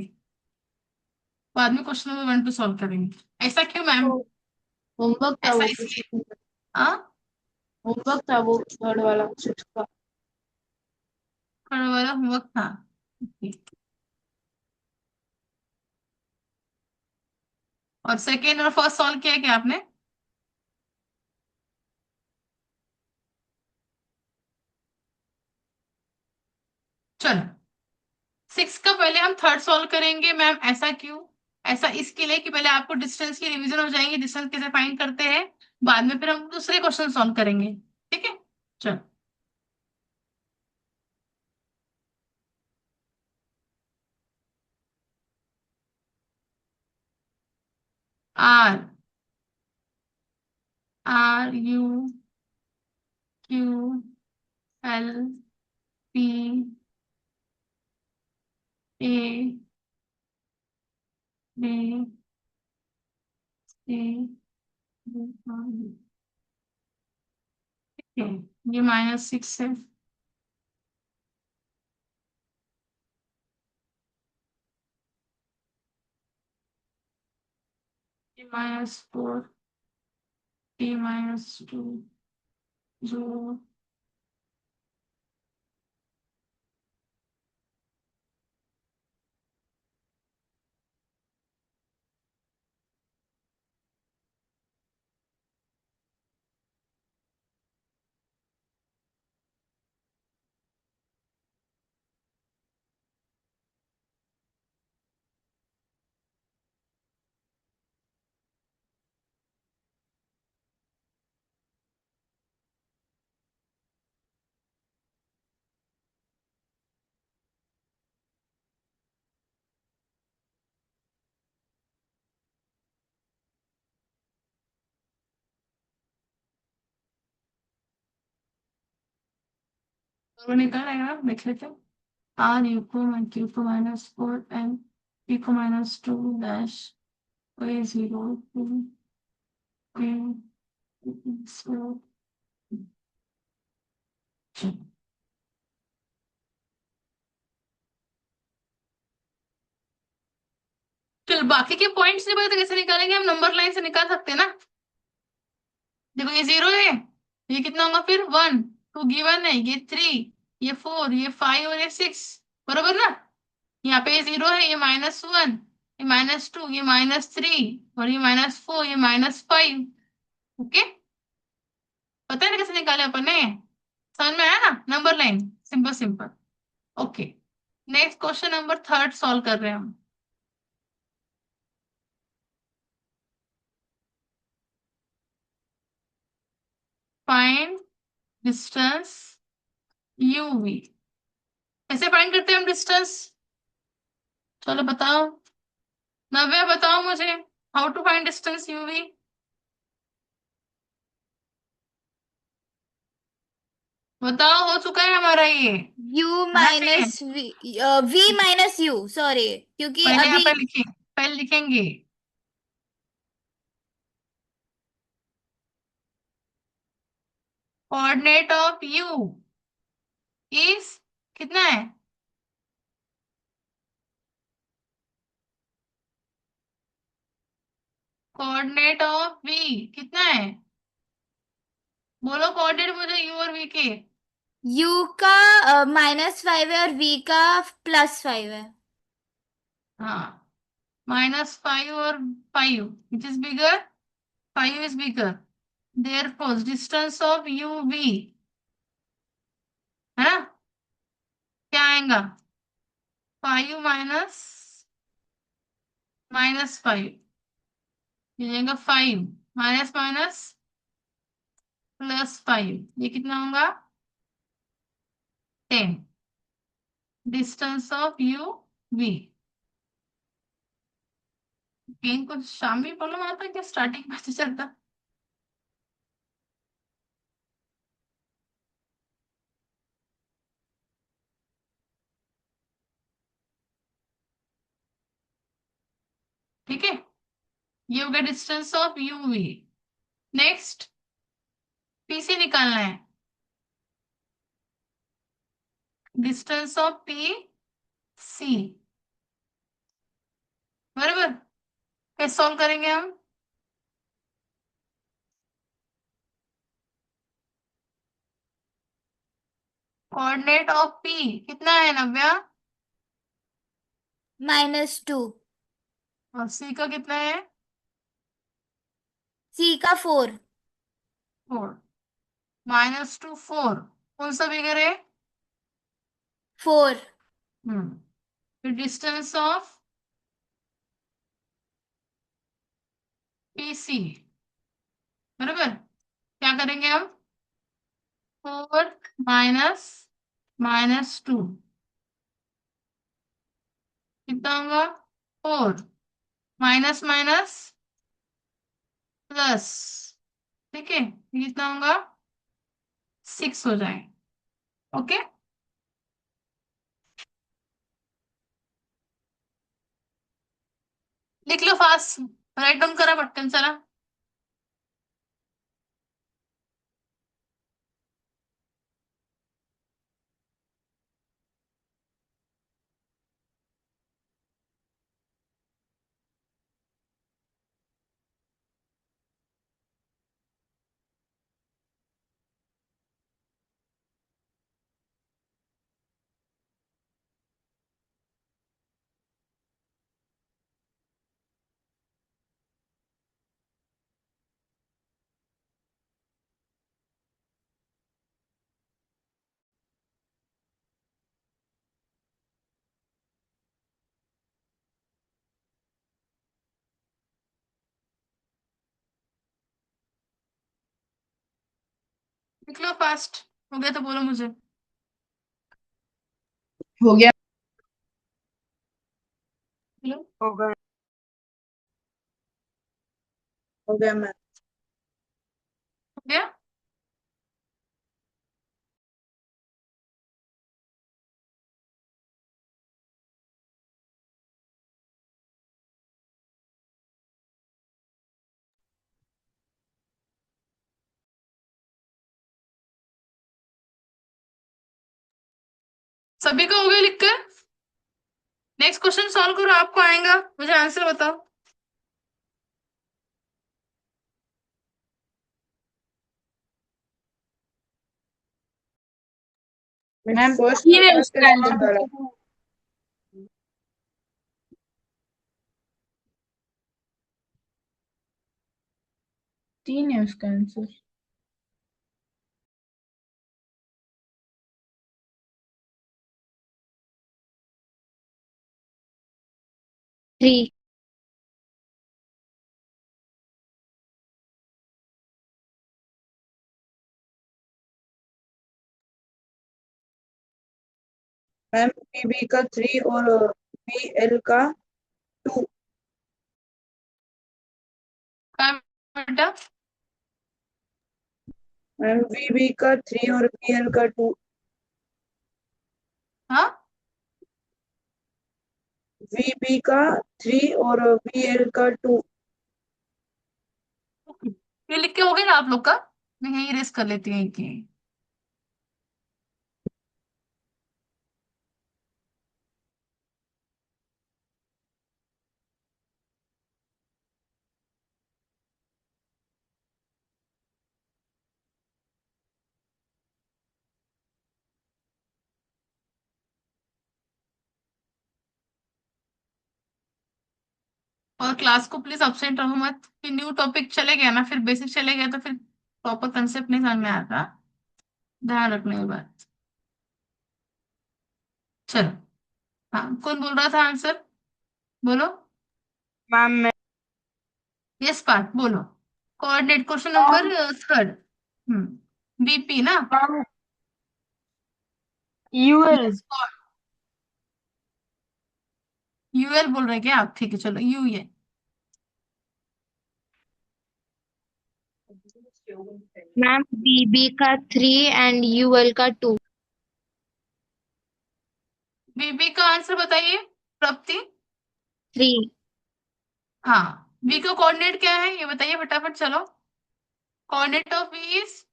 बाद में क्वेश्चन नंबर 1 2 सॉल्व करेंगे। ऐसा क्यों मैम। होमवर्क था ऐसा वो इसलिए। कुछ। हाँ होमवर्क था वो थर्ड वाला सिक्स का। थोड़ा वाला होमवर्क था। Okay. और सेकेंड और फर्स्ट सॉल्व किया क्या आपने। चलो 6 का पहले हम थर्ड सॉल्व करेंगे मैम। ऐसा क्यों। ऐसा इसके लिए कि पहले आपको डिस्टेंस की रिवीजन हो जाएंगे, डिस्टेंस कैसे फाइंड करते हैं। बाद में फिर हम दूसरे क्वेश्चन सॉल्व करेंगे। ठीक है चलो। R R U Q L P A B C D, ठीक है। ये -6 है। ये -4 a minus 2 0 वो निकल आएगा, देख लेते हैं। आर यू को माइनस 4 एम पी को माइनस 2 डैश ए 0 चल बाकी के पॉइंट्स नहीं पता तो कैसे निकालेंगे हम? नंबर लाइन से निकाल सकते हैं ना। देखो ये 0 है, ये कितना होगा फिर 1, 2 गिवन है, ये 3, ये 4, ये 5 और ये 6, बरोबर ना। यहाँ पे 0 है, ये -1, ये -2, ये -3 और ये -4, ये -5। ओके, पता है ना कैसे निकाले अपन ने? समझ में आया ना? Number line, simple simple. Okay, next question number 3 solve कर रहे हैं हम। Find distance UV. कैसे फाइंड करते हैं हम डिस्टेंस? चलो बताओ, नव्या बताओ मुझे, how to find distance UV. बताओ, हो चुका है हमारा ये। U आना चाहिए। minus V, V minus U, sorry, क्योंकि पहले यहाँ अभी पर लिखिए, पहले लिखेंगे कोऑर्डिनेट ऑफ यू इज कितना है? कोऑर्डिनेट ऑफ वी कितना है? बोलो कोऑर्डिनेट मुझे यू और वी के। U का -5 है और V का +5 है। हाँ, -5 और 5, which is bigger? 5 is bigger, therefore distance of U V है ना, क्या आएगा? 5 -5 मिलेगा 5, माइनस माइनस +5, ये कितना होगा? 10, डिस्टेंस ऑफ यू वी। इनको शाम में प्रॉब्लम आता है क्या, स्टार्टिंग में से चलता? ठीक है, ये हो गया distance of U V. Next P से निकालना है डिस्टेंस ऑफ पी सी, बराबर। कैसे सॉल्व करेंगे हम? कोऑर्डिनेट ऑफ पी कितना है नव्या? -2, और सी का कितना है? C का 4, 4, -2 4, कौन सा फिगर है? 4, फिर डिस्टेंस ऑफ पी सी, बराबर। क्या करेंगे हम? 4 -2 कितना होगा? 4, माइनस माइनस प्लस, ठीक है, ये कितना होगा? 6 हो जाए। ओके, लिख लो फास्ट, राइट डाउन करा पटकन चला। लिख लो फास्ट। हो गया तो बोलो मुझे। हो गया। लो। होगा। हो गया मैम। हो गया। सभी का हो गया लिख कर। नेक्स्ट क्वेश्चन सॉल्व करो, आपको आएगा, मुझे आंसर बताओ। मैम फर्स्ट तीन है वाला उसका क्वेश्चन आंसर। डाला। तीन है उसका आंसर। थ्री। मैम बीबी का 3 और बीएल का 2। क्या बेटा? मैम बीबी का 3 और बीएल का 2। हाँ, वीबी का 3 और बीएल का 2। ये लिख के हो गया ना आप लोग का? मैं यही रेस कर लेती हूँ कि और क्लास को प्लीज अब्सेंट रहो मत, फिर न्यू टॉपिक चले गया ना, फिर बेसिक चले गया तो फिर प्रॉपर कंसेप्ट नहीं समझ में आता। ध्यान रखने की बात। चलो, हाँ, कौन बोल रहा था आंसर? बोलो। मैम मैं यस पार्थ बोलो। Coordinate question number third. BP ना? यूएल। यस। यूएल बोल रहे क्या आप? ठीक है, चलो यूए। मैम बीबी का 3 एंड यूएल का 2। बीबी का आंसर बताइए प्राप्ति। 3। हाँ, बी का कोऑर्डिनेट क्या है ये बताइए फटाफट, चलो। Coordinate of B is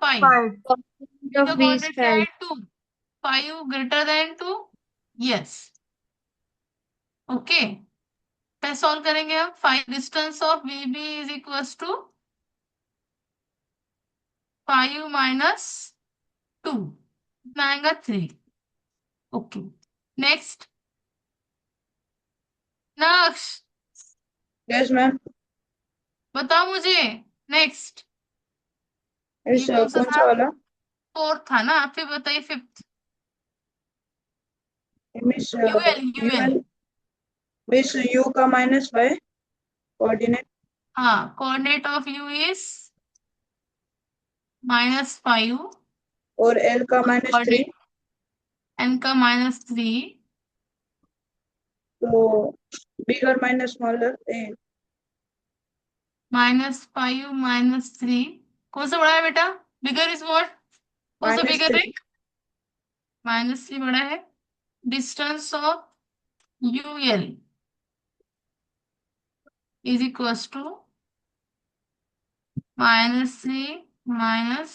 5। 5। B of का बी इज कोऑर्डिनेट क्या 5। है? 2। 5 ग्रेटर देन 2। यस। ओके, कैसे सॉल्व करेंगे हम? 5 distance of B B is equal to 5 minus 2, कितना आएगा? 3। Okay, next. Naksh, yes ma'am. बताओ मुझे। नेक्स्ट, ये इस कौन सा कौन था? सा वाला? फोर्थ था ना? फिर बताइए fifth. Miss UL UL. UL. Miss U का -5 कोऑर्डिनेट। हाँ, कोऑर्डिनेट ऑफ यू इज -5 और एल का और -3। कोऑर्डिनेट एन का -3। तो बिगर माइनस स्मॉलर ए। -5 -3, कौन सा बड़ा है बेटा? Bigger is what? कौन सा बिगर है? -3। -3 बड़ा है। Distance of UL is equal to -3 minus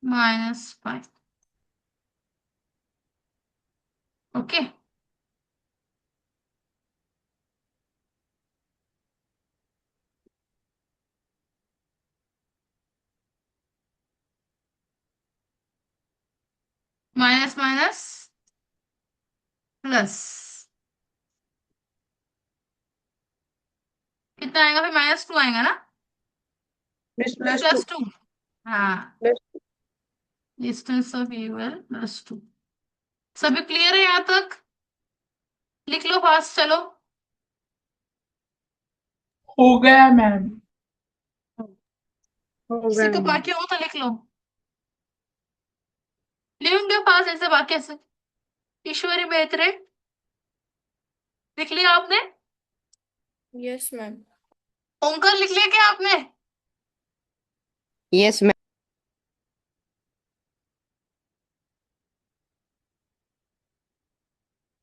-5। Okay, minus minus plus, कितना आएगा फिर? -2 आएगा ना? मिस फिर +2। +2। हाँ, प्लस डिस्टेंस ऑफ यूएल +2। सभी क्लियर है यहाँ तक? लिख लो फास्ट, चलो। हो गया मैम। हो किसी गया को बाकी हो तो लिख लो। लिख गए पास ऐसे वाक्य से। ईश्वरी मैत्रे लिख लिया आपने? Yes ma'am. ओंकार लिख लिया क्या आपने? Yes ma'am.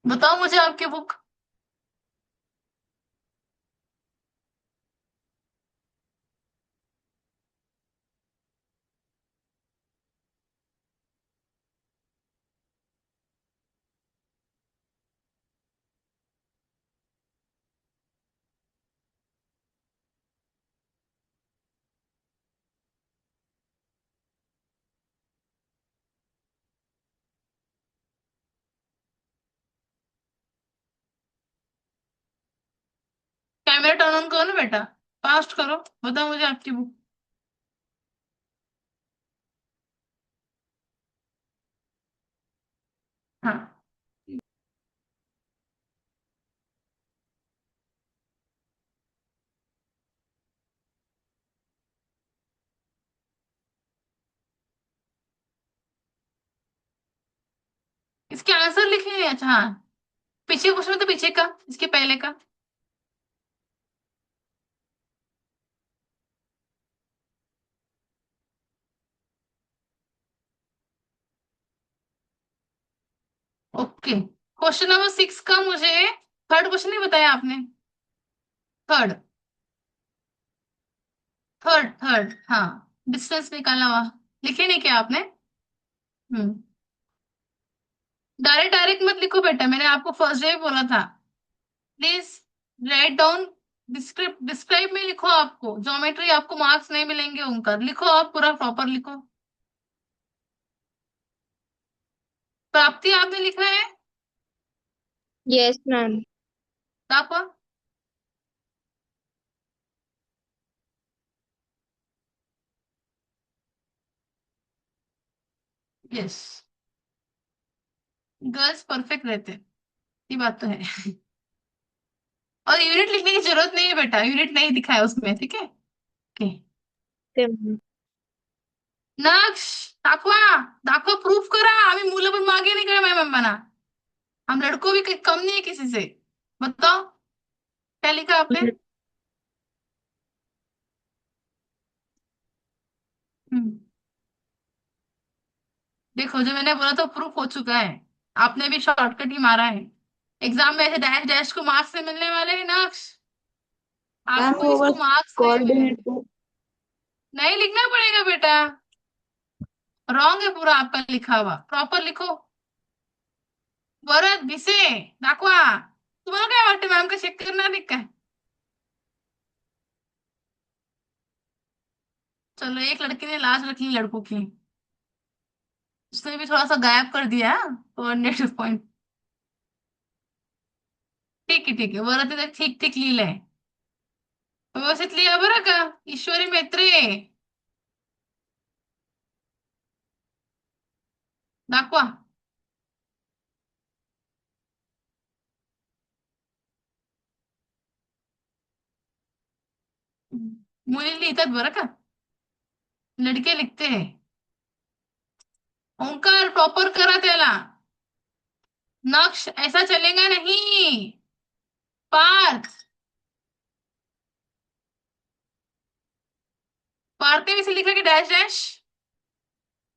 बताओ मुझे आपकी बुक। कैमरा टर्न ऑन करो ना बेटा, फास्ट करो। बताओ मुझे आपकी बुक। हाँ, इसके आंसर लिखे हैं? अच्छा हाँ, पीछे क्वेश्चन तो पीछे का, इसके पहले का। ओके, क्वेश्चन नंबर 6 का मुझे थर्ड क्वेश्चन नहीं बताया आपने? थर्ड, थर्ड हाँ, डिस्टेंस निकालना हुआ। लिखे नहीं क्या आपने? हम्म, डायरेक्ट डायरेक्ट मत लिखो बेटा, मैंने आपको फर्स्ट डे बोला था। प्लीज राइट डाउन, डिस्क्राइब में लिखो। आपको ज्योमेट्री आपको मार्क्स नहीं मिलेंगे उनका, लिखो आप पूरा प्रॉपर लिखो। प्राप्ति आपने लिखा है? Yes, ma'am. दापा? यस, गर्ल्स परफेक्ट रहते हैं, ये बात तो है। और यूनिट लिखने की जरूरत नहीं है बेटा, यूनिट नहीं दिखा है उसमें, ठीक है? Okay, Okay, ma'am. नक्श दाखवा, दाखवा प्रूफ करा आम्ही मुलं पण मागे नाही काय मॅम बना, हम लड़कों भी कम नहीं है किसी से। बताओ क्या लिखा आपने? हम्म, देखो जो मैंने बोला तो प्रूफ हो चुका है, आपने भी शॉर्टकट ही मारा है। एग्जाम में ऐसे डैश डैश को मार्क्स से मिलने वाले हैं नक्श, मैम आपको वो इसको बस मार्क्स नहीं मिले। कोऑर्डिनेट को। नहीं लिखना पड़ेगा बेटा, रॉन्ग है पूरा आपका लिखा हुआ, प्रॉपर लिखो। वरद भिसे दाखवा, तुम्हाला काय वाटतं मॅम का चेक करणार नाही काय? चलो, एक लड़की ने लाज रख ली लड़कों की, उसने भी थोड़ा सा गायब कर दिया कोऑर्डिनेटर पॉइंट। ठीक आहे, वरद ते ठीक ठीक लिहिलंय, व्यवस्थित लिहा बरं का। ईश्वरी मेत्रे दाखवा। मुली लिहितात बरं का, लड़के लिखते हैं। ओंकार प्रॉपर करा त्याला, नक्श ऐसा चलेगा नहीं। पार्थ, पार्थ ने इसे लिखा कि डैश डैश,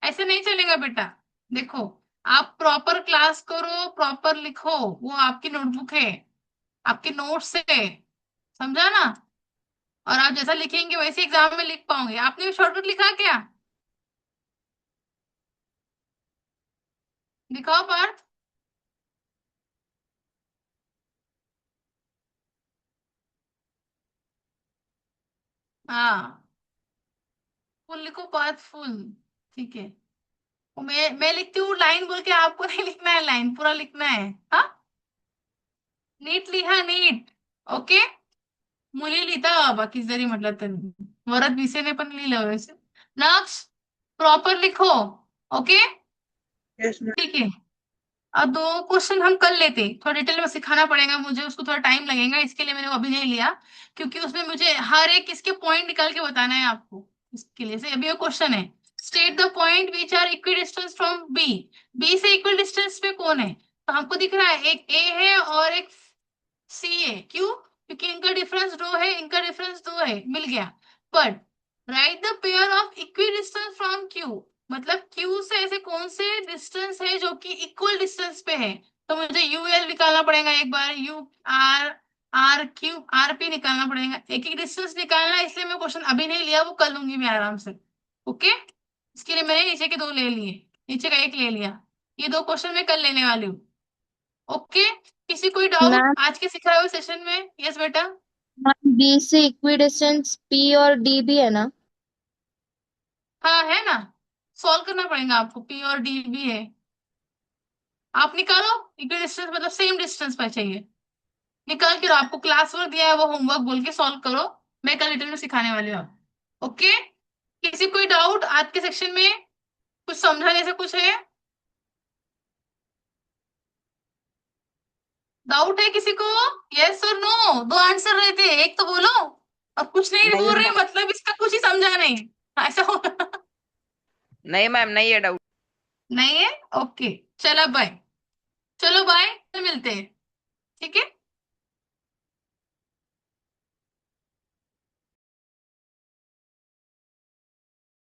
ऐसे नहीं चलेगा बेटा। देखो, आप प्रॉपर क्लास करो, प्रॉपर लिखो, वो आपकी नोटबुक है, आपके नोट्स है, समझा ना? और आप जैसा लिखेंगे वैसे एग्जाम में लिख पाओगे। आपने भी शॉर्टकट लिखा क्या? दिखाओ पार्थ। हाँ, फुल लिखो पार्थ, फुल। ठीक है, मैं लिखती हूँ लाइन बोल के, आपको नहीं लिखना है लाइन, पूरा लिखना है। हाँ, नीट लिहा नीट, ओके। मुली लिहिता बाकी जरी म्हटलं तरी, वरद विसेने पण लिहिलं वैसे। नक्स प्रॉपर लिखो, ओके। Yes ma'am. ठीक है, अब दो क्वेश्चन हम कर लेते, थोड़ा डिटेल में सिखाना पड़ेगा मुझे, उसको थोड़ा टाइम लगेगा, इसके लिए मैंने वो अभी नहीं लिया, क्योंकि उसमें मुझे हर एक इसके पॉइंट निकाल के बताना है आपको, इसके लिए से अभी ये क्वेश्चन है, state the point which are equidistance from B, B से इक्वल डिस्टेंस पे कौन है? तो हमको दिख रहा है एक ए है और एक सी है, क्यों? क्योंकि इनका डिफरेंस 2 है, इनका डिफरेंस 2 है, मिल गया। But right the pair of equi distance from Q, मतलब क्यू से ऐसे कौन से डिस्टेंस है जो कि इक्वल डिस्टेंस पे है? तो मुझे यूएल निकालना पड़ेगा एक बार, U R R Q R P निकालना पड़ेगा, एक एक डिस्टेंस निकालना है, इसलिए मैं क्वेश्चन अभी नहीं लिया, वो कर लूंगी मैं आराम से। ओके, इसके लिए मैंने नीचे के 2 ले लिए, नीचे का 1 ले लिया, ये 2 क्वेश्चन मैं कल लेने वाली हूँ। ओके, किसी कोई डाउट मैम आज के सिखाए हुए सेशन में? यस बेटा। बी से इक्वी डिस्टेंस पी और डी भी है ना? हाँ है ना, सॉल्व करना पड़ेगा आपको, पी और डी भी है, आप निकालो, इक्वल डिस्टेंस मतलब सेम डिस्टेंस पर चाहिए, निकाल के आपको क्लास वर्क दिया है वो होमवर्क बोल के सॉल्व करो, मैं कल रिटर्न में सिखाने वाली हूँ। ओके, किसी कोई डाउट आज के सेक्शन में, कुछ समझा जैसे कुछ है? डाउट है किसी को? यस और नो, 2 आंसर रहते हैं, एक तो बोलो, और कुछ नहीं नहीं बोल रहे मैम, मतलब इसका कुछ ही समझा नहीं, ऐसा हो नहीं मैम, नहीं है डाउट। नहीं है? ओके, चलो बाय, चलो बाय, मिलते हैं, ठीक है।